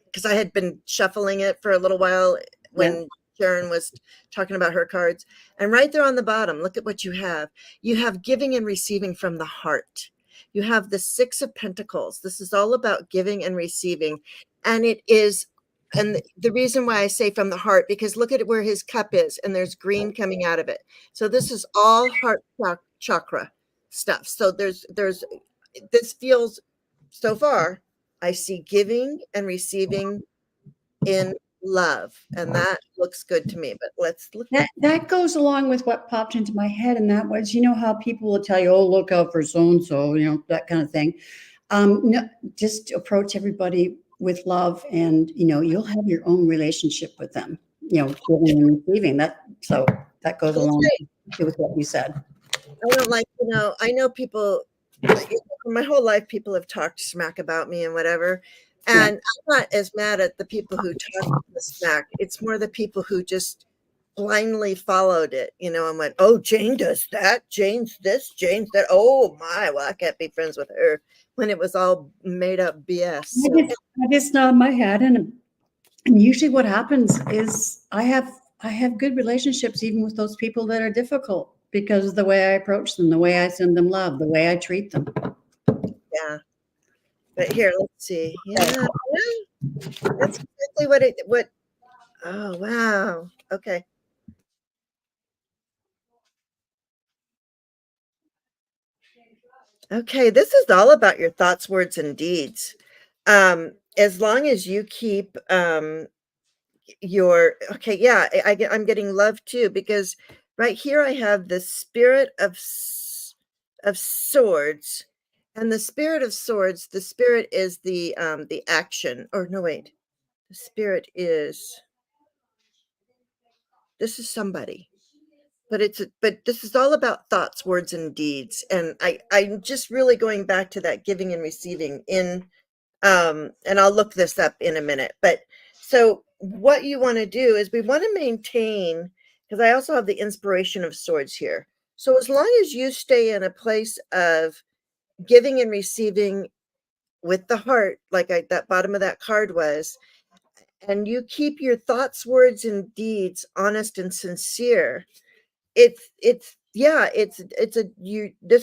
because I had been shuffling it for a little while when Sharon was talking about her cards. And right there on the bottom, look at what you have. You have giving and receiving from the heart. You have the Six of Pentacles. This is all about giving and receiving. And it is, and the reason why I say from the heart, because look at where his cup is, and there's green coming out of it. So this is all heart chakra stuff. So this feels, so far, I see giving and receiving in love, and that looks good to me. But let's look. That goes along with what popped into my head, and that was, you know, how people will tell you, oh, look out for so and so, you know, that kind of thing. No, just approach everybody with love, and you know, you'll have your own relationship with them. You know, giving and receiving. That goes along with what you said. I don't like, you know, I know people, my whole life, people have talked smack about me and whatever. And I'm not as mad at the people who talk smack. It's more the people who just blindly followed it, you know, and went, oh, Jane does that. Jane's this, Jane's that. Oh my, well, I can't be friends with her, when it was all made up BS. So. I just nod my head, and usually what happens is I have good relationships even with those people that are difficult, because of the way I approach them, the way I send them love, the way I treat them. Yeah. But here, let's see. Yeah. That's exactly what, oh, wow. Okay. Okay, this is all about your thoughts, words, and deeds. As long as you keep your, okay, yeah, I'm getting love too, because right here I have the Spirit of Swords, and the Spirit of Swords, the Spirit is the action, or no, wait, the Spirit is, this is somebody. But this is all about thoughts, words, and deeds. And I'm just really going back to that giving and receiving in, and I'll look this up in a minute. But so what you want to do is we want to maintain, because I also have the Inspiration of Swords here. So as long as you stay in a place of giving and receiving with the heart, like that bottom of that card was, and you keep your thoughts, words, and deeds honest and sincere, it's this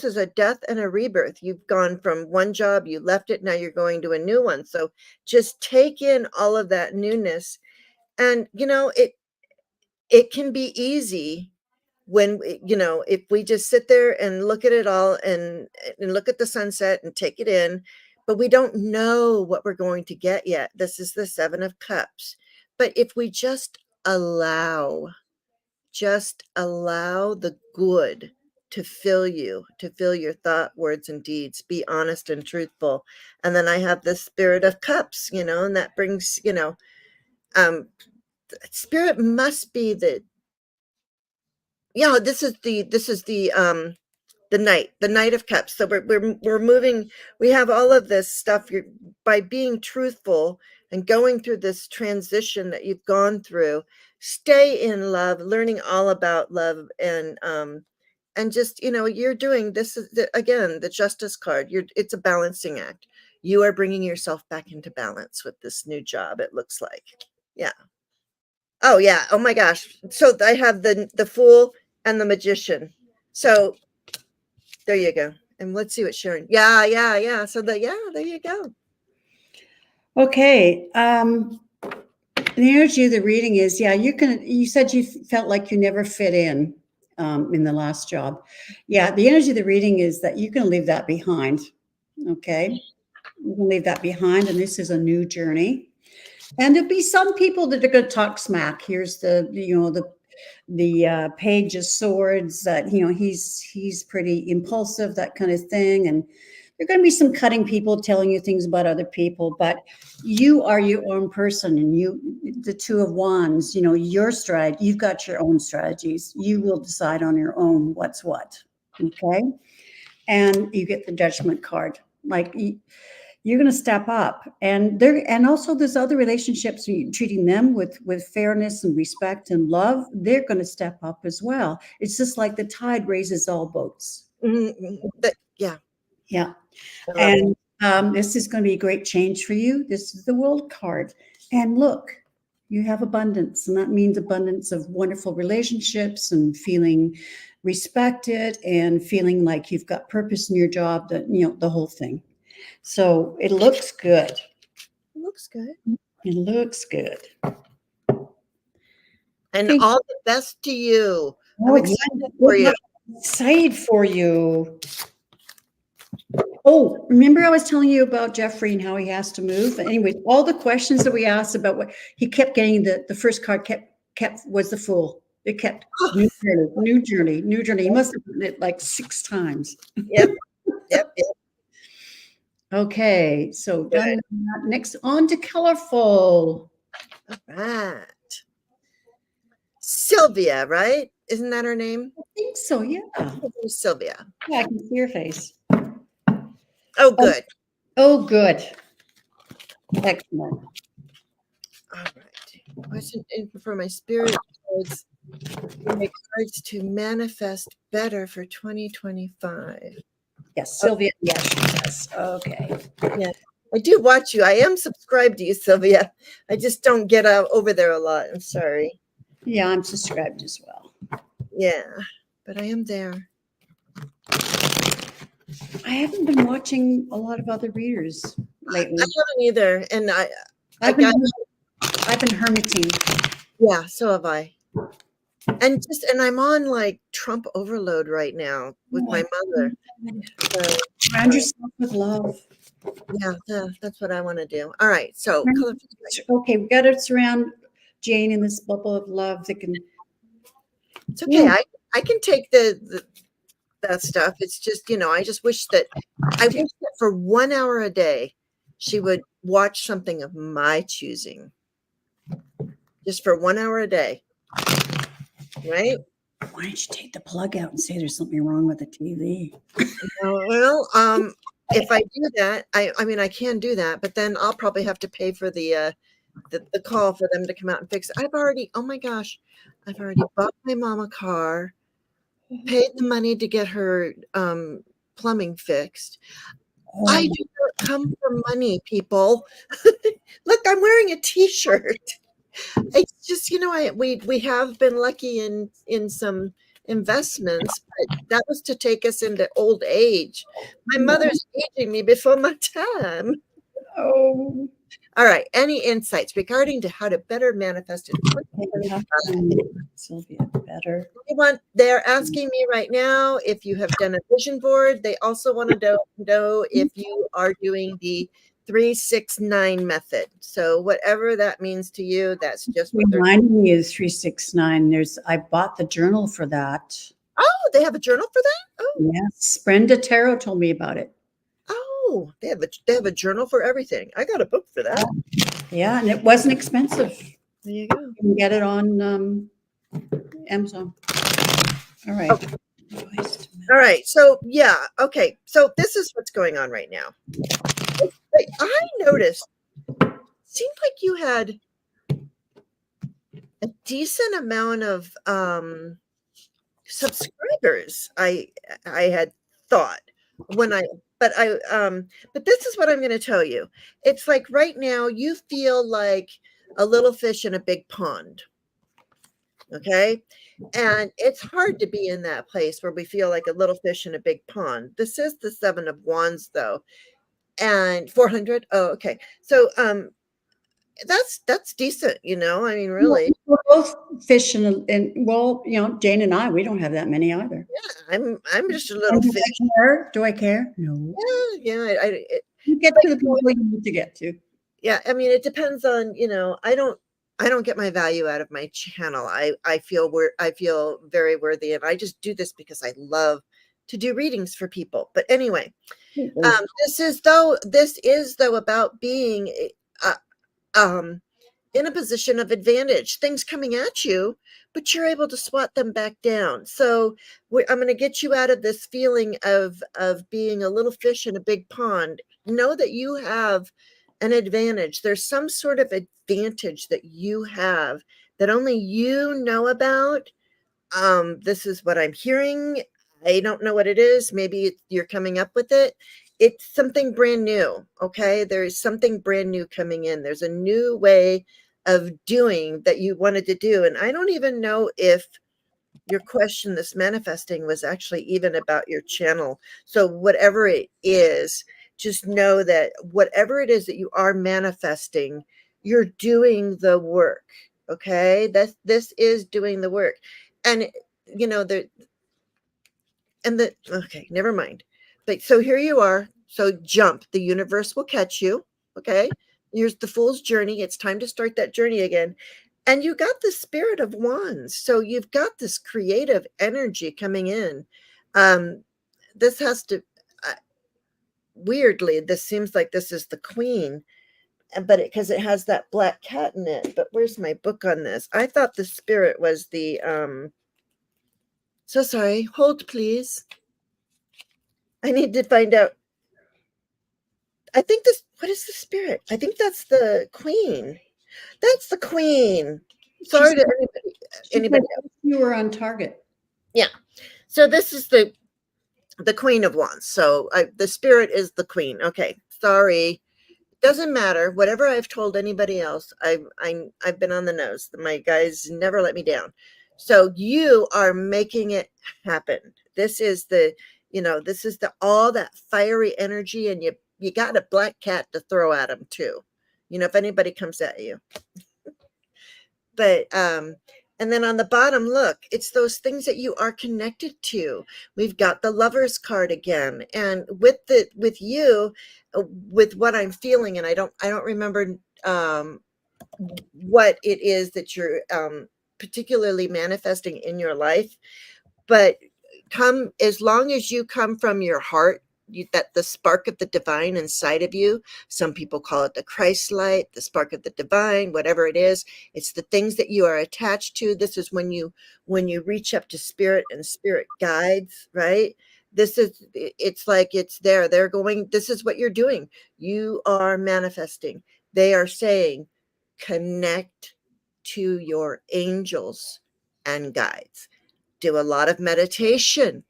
is a death and a rebirth. You've gone from one job, you left it, now you're going to a new one. So just take in all of that newness. And you know, it can be easy when, you know, if we just sit there and look at it all, and look at the sunset and take it in, but we don't know what we're going to get yet. This is the Seven of Cups. But if we just allow the good to fill you, to fill your thought, words, and deeds. Be honest and truthful. And then I have the Spirit of Cups, you know, and that brings, you know, Spirit must be the, yeah, this is the Knight of Cups. So we're moving, we have all of this stuff. By being truthful and going through this transition that you've gone through, stay in love, learning all about love, and just, you know, you're doing this is again the Justice card. It's a balancing act. You are bringing yourself back into balance with this new job, it looks like. Yeah. Oh yeah. Oh my gosh. So I have the Fool and the Magician. So there you go. And let's see what Sharon. Yeah. So there you go. Okay. The energy of the reading is, you said you felt like you never fit in the last job. Yeah. The energy of the reading is that you can leave that behind. Okay. You can leave that behind. And this is a new journey. And there'll be some people that are going to talk smack. Here's the Page of Swords, that, you know, he's pretty impulsive, that kind of thing. And there are going to be some cutting people telling you things about other people, but you are your own person. And the Two of Wands, you know, you've got your own strategies. You will decide on your own what's what. Okay. And you get the Judgment card. Like, you're going to step up, and also there's other relationships, treating them with fairness and respect and love. They're going to step up as well. It's just like the tide raises all boats. Mm-hmm. Yeah. And this is going to be a great change for you. This is the World card. And look, You have abundance, and that means abundance of wonderful relationships and feeling respected and feeling like you've got purpose in your job, that, the whole thing. So it looks good. It looks good. It looks good. And Thank all the best to you. I'm Oh, excited yeah. for you. Excited for you. Oh, remember I was telling you about Jeffrey and how he has to move? Anyway, all the questions that we asked about what he kept getting, the first card kept was the Fool. It kept new journey, new journey, new journey. He must have written it like 6 times. Yep. Yep. Okay, so Good. done with that. Next on to colorful. All right. Sylvia, right? Isn't that her name? I think so, yeah. Sylvia. Yeah, I can see your face. Oh, good. Oh, good. Excellent. All right. Question for my spirit cards. My cards to manifest better for 2025. Yes, Sylvia. Yes, she does. Okay. Yeah. I do watch you. I am subscribed to you, Sylvia. I just don't get over there a lot. I'm sorry. Yeah, I'm subscribed as well. Yeah, but I am there. I haven't been watching a lot of other readers lately. I haven't either. And I've been hermiting. Yeah, so have I. And I'm on like Trump overload right now with my mother. So, Surround yourself with love. yeah, that's what I want to do. All right. So, okay, we got to surround Jane in this bubble of love that can. It's okay. I can take that stuff. It's just, I just wish that for 1 hour a day, she would watch something of my choosing. Just for 1 hour a day. Right? Why don't you take the plug out and say there's something wrong with the TV? Well, if I do that, I mean, I can do that, but then I'll probably have to pay for the call for them to come out and fix it. Oh my gosh, I've already bought my mom a car, paid the money to get her plumbing fixed. Oh. I do not come for money, people. Look, I'm wearing a t-shirt. It's just, we have been lucky in some investments, but that was to take us into old age. My mother's aging me before my time. Oh. All right. Any insights regarding to how to better manifest it? Sylvia, better. They're asking me right now if you have done a vision board. They also want to know if you are doing the 369 method. So whatever that means to you, that's just what they're reminding me of 369. I bought the journal for that. Oh, they have a journal for that? Oh, yes. Brenda Tarot told me about it. Oh, they have a journal for everything. I got a book for that. Yeah, and it wasn't expensive. There you go. You can get it on Amazon. All right. Okay. All right. So yeah. Okay. So this is what's going on right now. I noticed. Seemed like you had a decent amount of subscribers. I had thought but this is what I'm going to tell you. It's like right now you feel like a little fish in a big pond. Okay. And it's hard to be in that place where we feel like a little fish in a big pond. This is the 7 of Wands though. And 400. Oh, okay. So, that's decent, I mean, really. We're both fish and well, Jane and I, we don't have that many either. Yeah, I'm just a little fish. Do I care? No. Yeah. You get to the people you need to get to. Yeah, I mean, it depends on, I don't get my value out of my channel. I feel very worthy, and I just do this because I love to do readings for people. But anyway, this is though about being in a position of advantage, things coming at you, but you're able to swat them back down. So I'm going to get you out of this feeling of being a little fish in a big pond. Know that you have an advantage. There's some sort of advantage that you have that only you know about. This is what I'm hearing. I don't know what it is. Maybe you're coming up with it. It's something brand new. Okay. There is something brand new coming in. There's a new way of doing that you wanted to do. And I don't even know if your question, this manifesting, was actually even about your channel. So whatever it is, just know that whatever it is that you are manifesting, you're doing the work. Okay, this is doing the work. And okay, never mind. But so here you are. So jump, the universe will catch you. Okay, here's the fool's journey. It's time to start that journey again. And you got the Spirit of Wands. So you've got this creative energy coming in. This has to, weirdly, this seems like this is the Queen, but because it has that black cat in it. But where's my book on this? I thought the Spirit was the, so sorry, hold please. I need to find out. I think this, what is the Spirit? I think that's the Queen. That's the Queen. Sorry to anybody else. You were on target. Yeah. So this is the Queen of Wands. So the Spirit is the Queen. Okay. Sorry. Doesn't matter. Whatever I've told anybody else, I've been on the nose. My guys never let me down. So you are making it happen. This is the, this is all that fiery energy, and you got a black cat to throw at them too. If anybody comes at you. But and then on the bottom, look, it's those things that you are connected to. We've got the Lover's card again, and with you, with what I'm feeling, and I don't remember what it is that you're particularly manifesting in your life, but as long as you come from your heart, that the spark of the divine inside of you, some people call it the Christ light, the spark of the divine, whatever it is, it's the things that you are attached to. This is when you reach up to Spirit, and Spirit guides, right? It's like it's there. They're going, this is what you're doing. You are manifesting. They are saying, connect to your angels and guides. Do a lot of meditation,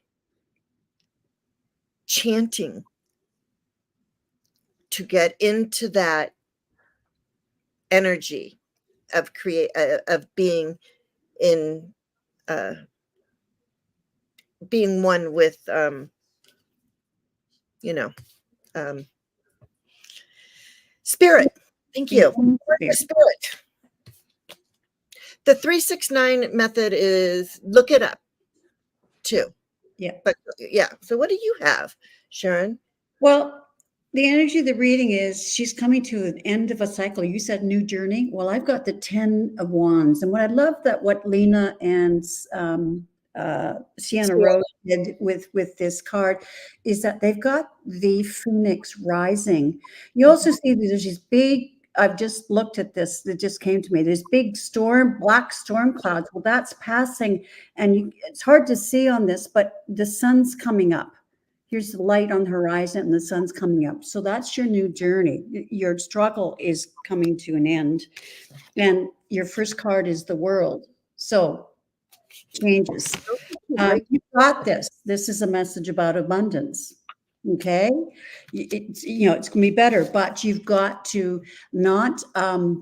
chanting, to get into that energy of being in being one with Spirit. Thank you. Spirit. The 369 method is, look it up too. Yeah. But yeah. So what do you have, Sharon? Well, the energy of the reading is she's coming to an end of a cycle. You said new journey. Well, I've got the 10 of Wands. And what I love that what Lena and Sienna Rose did with this card is that they've got the Phoenix rising. You also see that there's these big, I've just looked at this, that just came to me. There's big black storm clouds. Well, that's passing, and it's hard to see on this, but the sun's coming up. Here's the light on the horizon, and the sun's coming up. So that's your new journey. Your struggle is coming to an end. And your first card is the World. So changes. You got this. This is a message about abundance. Okay. It's going to be better, but you've got to not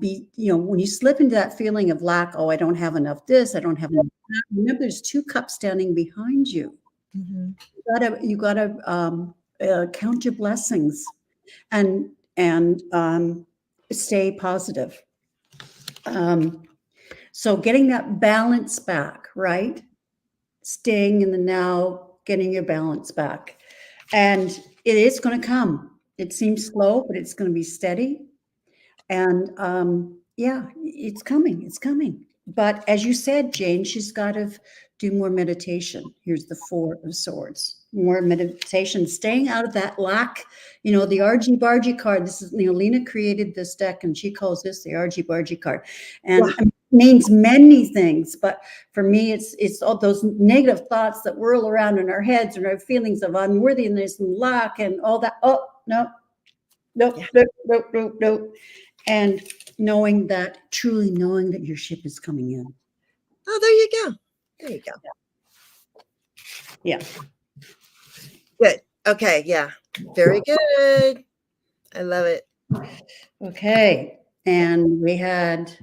be, when you slip into that feeling of lack, oh, I don't have enough this, I don't have enough that. Remember, there's 2 cups standing behind you. Mm-hmm. You gotta count your blessings and stay positive. So getting that balance back, right? Staying in the now, getting your balance back. And it is going to come. It seems slow, but it's going to be steady. And yeah, it's coming. It's coming. But as you said, Jane, she's got to do more meditation. Here's the 4 of Swords. More meditation, staying out of that lack. The Argy-Bargy card. This is, Lena created this deck, and she calls this the Argy-Bargy card. And it means many things, but for me, it's all those negative thoughts that whirl around in our heads, and our feelings of unworthiness and lack and all that. Oh, no. And truly knowing that your ship is coming in. Oh, there you go. There you go. Yeah. Good. Okay. Yeah. Very good. I love it. Okay. And we had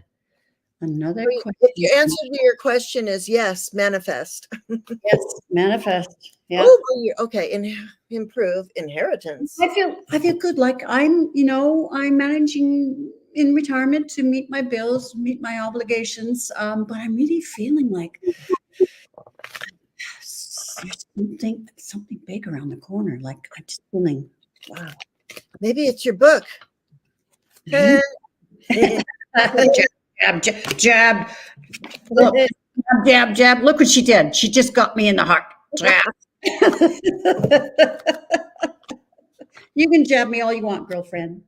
Another If question. your answer to your question is yes, manifest. Yes, manifest. Yeah. Oh, well, okay. Improve inheritance. I feel good. Like I'm managing in retirement to meet my bills, meet my obligations. But I'm really feeling like there's something big around the corner. Like I'm just feeling, wow. Maybe it's your book. jab, jab, jab, jab. Look, jab, jab, jab. Look what she did. She just got me in the heart. Jab. You can jab me all you want, girlfriend.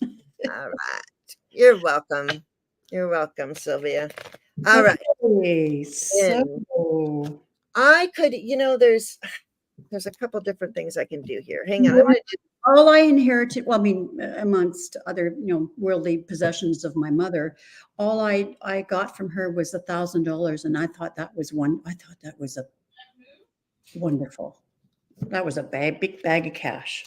All right. You're welcome. You're welcome, Sylvia. All right. Okay, so I could, there's a couple different things I can do here. Hang on. I'm gonna do all I inherited, well, I mean, amongst other, worldly possessions of my mother, all I got from her was $1,000, and I thought that was a wonderful. That was a big bag of cash.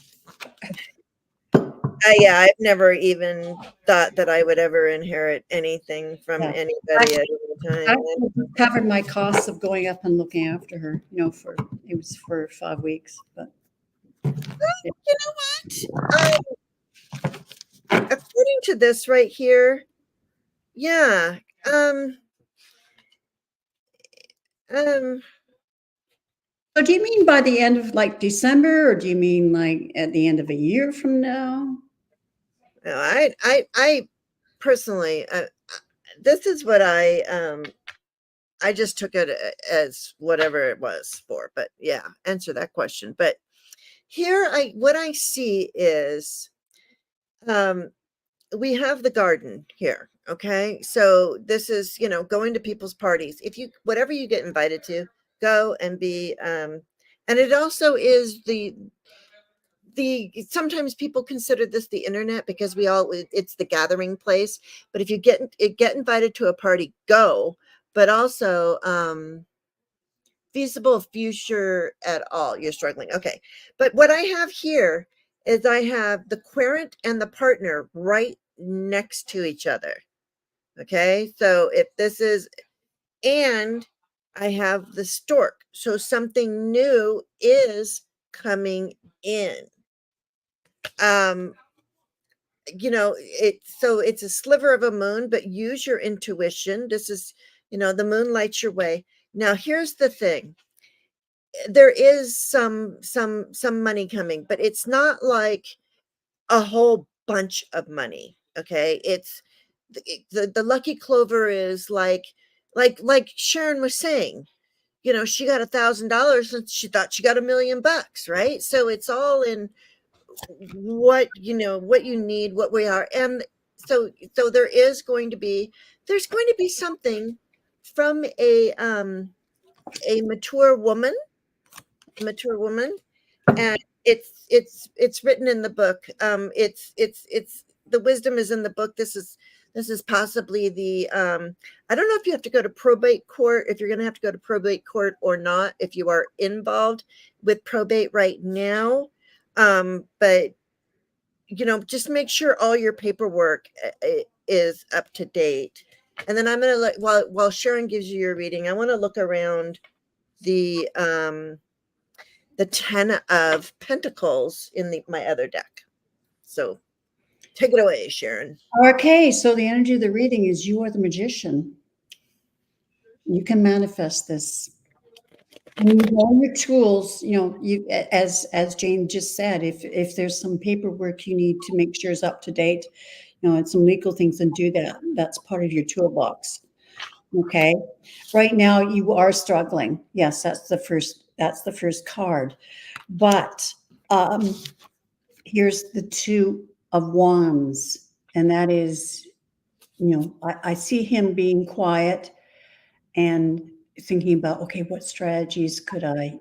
yeah, I've never even thought that I would ever inherit anything from Yeah. anybody at any time. Covered my costs of going up and looking after her, it was for 5 weeks, but. You know what? According to this right here, yeah. So do you mean by the end of like December, or do you mean like at the end of a year from now? No, I personally, this is what I just took it as whatever it was for, but yeah, answer that question. But here, what I see is, we have the garden here. Okay. So this is, going to people's parties. Whatever you get invited to, go and be, and it also is sometimes people consider this the internet because it's the gathering place. But if you get invited to a party, go, but also, feasible future at all. You're struggling. Okay. But what I have here is I have the querent and the partner right next to each other. Okay. So if this is, and I have the stork. So something new is coming in. It's a sliver of a moon, but use your intuition. This is, the moon lights your way. Now, here's the thing. There is some money coming, but it's not like a whole bunch of money. Okay. It's the lucky clover is like Sharon was saying, she got $1,000 and she thought she got $1 million, right? So it's all in what you need, what we are. And so there's going to be something from a mature woman, and it's written in the book. It's the wisdom is in the book. This is possibly the I don't know if you have to go to probate court, if you're going to have to go to probate court or not, if you are involved with probate right now. But just make sure all your paperwork is up to date. And then I'm going to let, while Sharon gives you your reading, I want to look around the 10 of Pentacles in my other deck. So take it away, Sharon. Okay, so the energy of the reading is you are the magician. You can manifest this. And you know your tools, you as Jane just said, if there's some paperwork you need to make sure is up to date, and some legal things, and do that. That's part of your toolbox. Okay. Right now you are struggling. Yes, that's the first card. But here's the Two of Wands, and that is, I see him being quiet and thinking about, okay, what strategies could I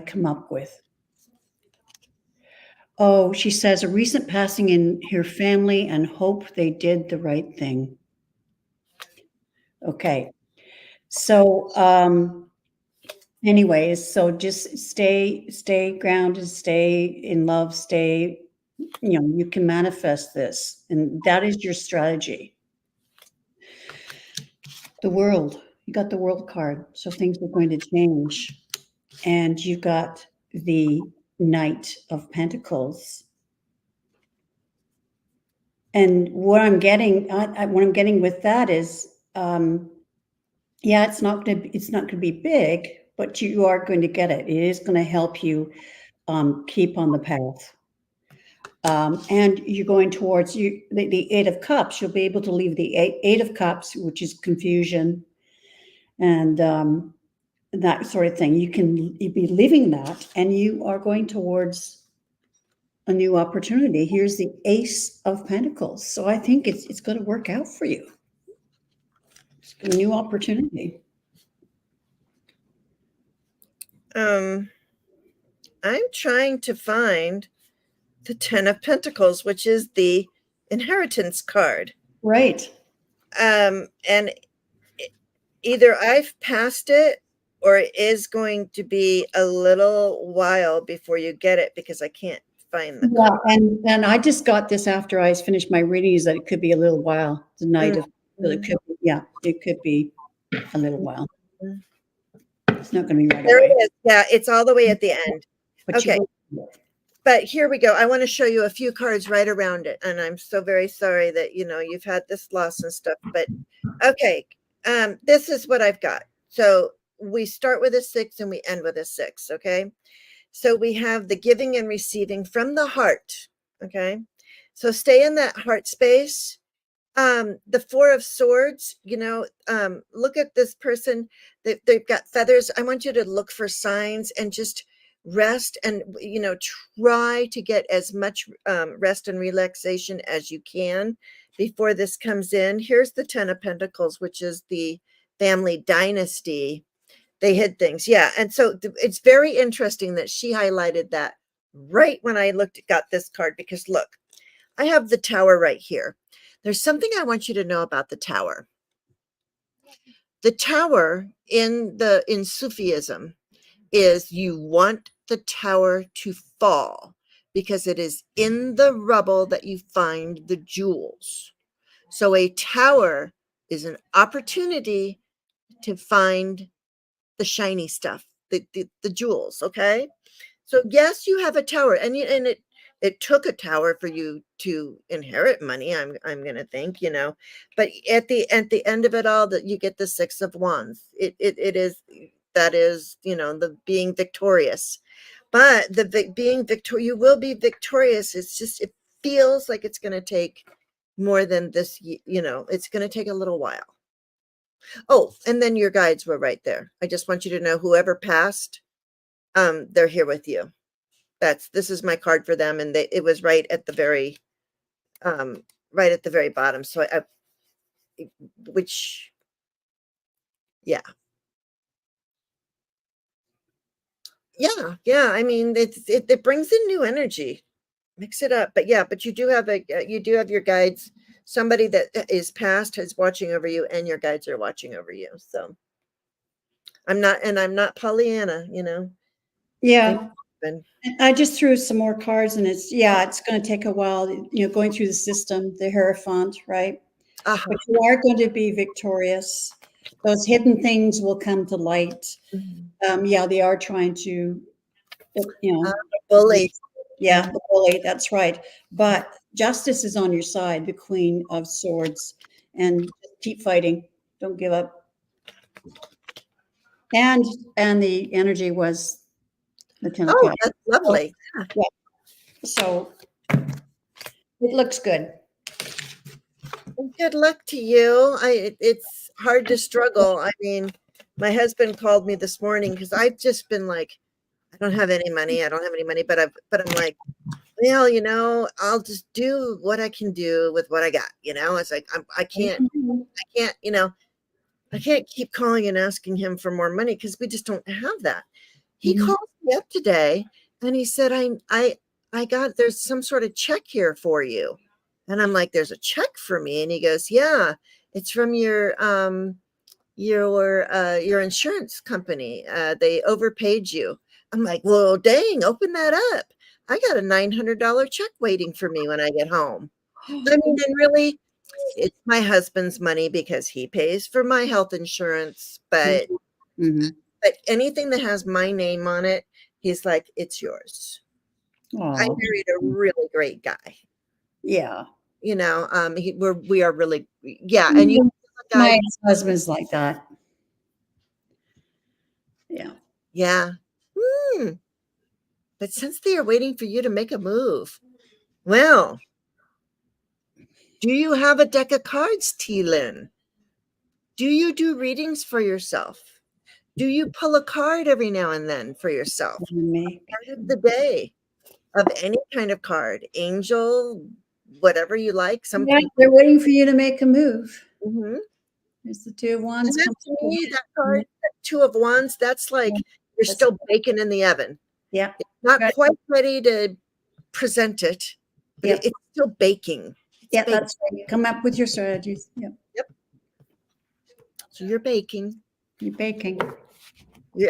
come up with? Oh, she says, a recent passing in her family, and hope they did the right thing. Okay. So, anyways, so just stay grounded, stay in love, you can manifest this, and that is your strategy. the world. You got the world card. So things are going to change. And you got the Knight of Pentacles. And what I'm getting, what I'm getting with that is, yeah, it's not going to be big, but you are going to get it. It is going to help you keep on the path. And you're going towards the Eight of Cups. You'll be able to leave the Eight of Cups, which is confusion and that sort of thing. You'll be leaving that, and you are going towards a new opportunity. Here's the Ace of Pentacles. So I think it's going to work out for you. It's a new opportunity. I'm trying to find the Ten of Pentacles, which is the inheritance card. Right. And either I've passed it or it is going to be a little while before you get it because I can't find the card. And I just got this after I finished my readings that it could be a little while. The Knight of it could be a little while. It's not going to be right there away. it is. Yeah, it's all the way at the end. But okay. But here we go. I want to show you a few cards right around it. And I'm so very sorry that, you've had this loss and stuff. But okay, this is what I've got. So we start with a 6 and we end with a 6. Okay. So we have the giving and receiving from the heart. Okay. So stay in that heart space. The Four of Swords, look at this person. They've got feathers. I want you to look for signs and just rest and, try to get as much rest and relaxation as you can before this comes in. Here's the Ten of Pentacles, which is the family dynasty. They hid things. Yeah. And so it's very interesting that she highlighted that right when I got this card, because look, I have the Tower right here. There's something I want you to know about the Tower. The Tower in Sufism is you want the tower to fall because it is in the rubble that you find the jewels. So a tower is an opportunity to find the shiny stuff, the jewels. Okay. So yes, you have a tower, and it took a tower for you to inherit money. I'm going to think, but at the end of it all, that you get the Six of Wands. That is, the being victorious, but you will be victorious. It's just, it feels like it's going to take more than this, it's going to take a little while. Oh, and then your guides were right there. I just want you to know, whoever passed, they're here with you. This is my card for them. And it was right at the very bottom. So yeah. Yeah. I mean, it brings in new energy, mix it up. But yeah, but you do have your guides. Somebody that is past is watching over you, and your guides are watching over you. So I'm not Pollyanna, Yeah. I just threw some more cards, and it's going to take a while, going through the system, the Hierophant, right? Uh-huh. But you are going to be victorious. Those hidden things will come to light. Mm-hmm. They are trying to, bully. Yeah, the bully, that's right. But justice is on your side, the Queen of Swords, and keep fighting. Don't give up. And the energy was the Ten of Cups. That's lovely. Yeah. So it looks good. Good luck to you. It's hard to struggle. I mean, my husband called me this morning because I've just been like, I don't have any money, but I'm like, well, I'll just do what I can do with what I got. It's like, I can't, I can't keep calling and asking him for more money because we just don't have that. He called me up today and he said, I got, there's some sort of check here for you. And I'm like, there's a check for me. And he goes, yeah, it's from your insurance company. They overpaid you. I'm like, well, dang, open that up. I got a $900 check waiting for me when I get home. I mean, and really, it's my husband's money because he pays for my health insurance, but Mhm. anything that has my name on it, he's like, it's yours. I Aw, married a really great guy. yeah. We are really, yeah. And you, My guy, husband's like that. Yeah. yeah. Hmm. But since they are waiting for you to make a move, well, do you have a deck of cards, T-Lynn? Do you do readings for yourself? Do you pull a card every now and then for yourself? Card of the day of any kind of card, angel, whatever you like. Some Yeah, people. they're waiting for you to make a move. Mhm. There's the 2 of And Wands that, coming to up. me, that card, that Two of Wands, that's like you're That's still baking in the oven. Yeah. Not Right. quite ready to present it, but Yep. it's still baking. It's Yeah, baking. that's right. Come up with your strategies. Yep. Yep. So you're baking. You're baking.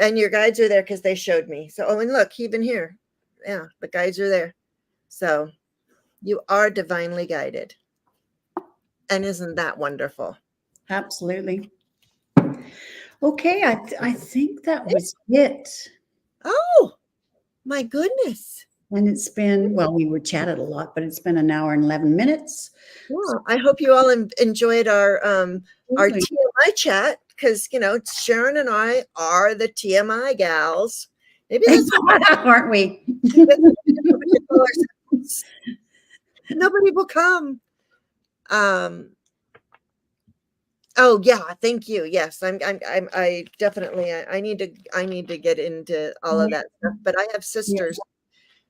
And your guides are there because they showed me. So, oh, and look, even here. Yeah, the guides are there. So you are divinely guided. And isn't that wonderful? Absolutely. Okay, I think that was it. Oh, my goodness. And it's been, well, we were chatted a lot, but it's been an hour and 11 minutes. Well, I hope you all enjoyed our Absolutely. TMI chat because Sharon and I are the TMI gals. Maybe that's Aren't we? what we call ourselves. Nobody will come. Oh yeah, thank you. Yes, I definitely I need to get into all of that stuff. But I have sisters.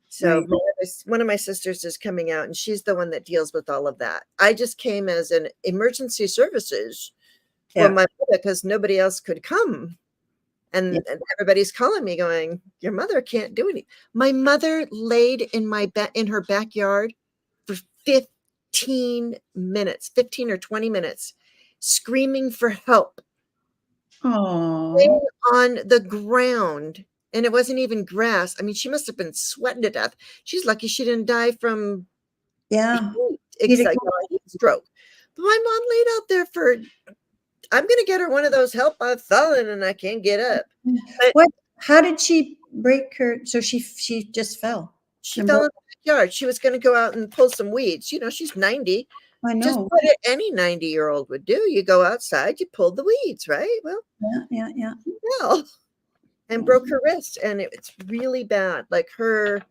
So Right. one of my sisters is coming out, and she's the one that deals with all of that. I just came as an emergency services for Yeah. my mother because nobody else could come. And everybody's calling me going, your mother can't do anything. My mother laid in her backyard for 15 minutes, 15 or 20 minutes, screaming for help. Laying Oh, on the ground. And it wasn't even grass. I mean, she must have been sweating to death. She's lucky she didn't die from yeah. heat stroke. But my mom laid out there for, I'm going to get her one of those help I've fallen and I can't get up. But How did she break her? So she just fell. she and fell in broke- the backyard. She was going to go out and pull some weeds. She's 90. I Just know. what any 90-year-old would do. You go outside, you pull the weeds, right? Well, Yeah. well, and broke her wrist. And it's really bad. Like her,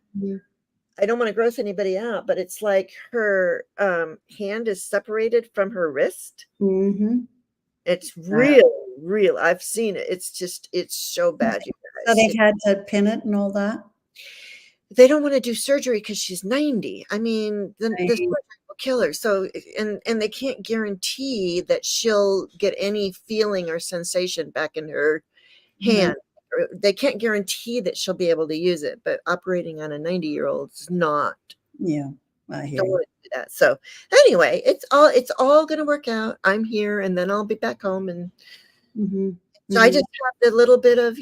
I don't want to gross anybody out, but it's like her hand is separated from her wrist. Mm-hmm. It's real. I've seen it. It's so bad. You So guys. they had to pin it and all that. They don't want to do surgery because she's 90. I mean, the surgery will kill her. So, and they can't guarantee that she'll get any feeling or sensation back in her hand. They can't guarantee that she'll be able to use it, but operating on a 90-year-old is not. Yeah, I hear Don't you. want to do that. So anyway, it's all going to work out. I'm here, and then I'll be back home, and so I just have a little bit of,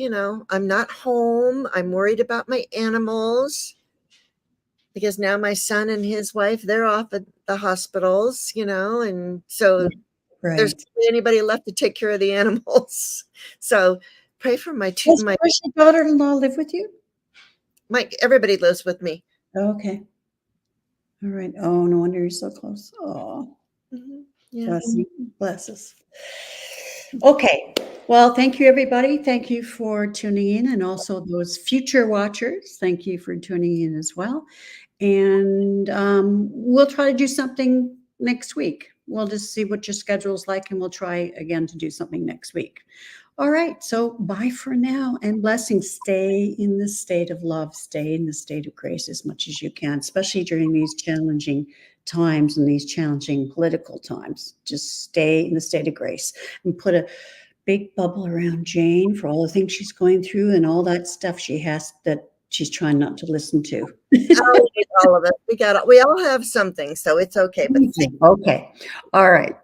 I'm not home. I'm worried about my animals because now my son and his wife, they're off at the hospitals, and so there's not anybody left to take care of the animals. So pray for my two. Does your daughter-in-law live with you? Everybody lives with me. Okay. All right. Oh, no wonder you're so close. Oh, Yeah. bless us. Okay. Well, thank you, everybody. Thank you for tuning in. And also those future watchers, thank you for tuning in as well. And we'll try to do something next week. We'll just see what your schedule's like, and we'll try again to do something next week. All right. So bye for now, and blessings. Stay in the state of love. Stay in the state of grace as much as you can, especially during these challenging times and these challenging political times. Just stay in the state of grace and put a big bubble around Jane for all the things she's going through and all that stuff she has that she's trying not to listen to. All of us. We all have something, so it's okay. But Okay. All right.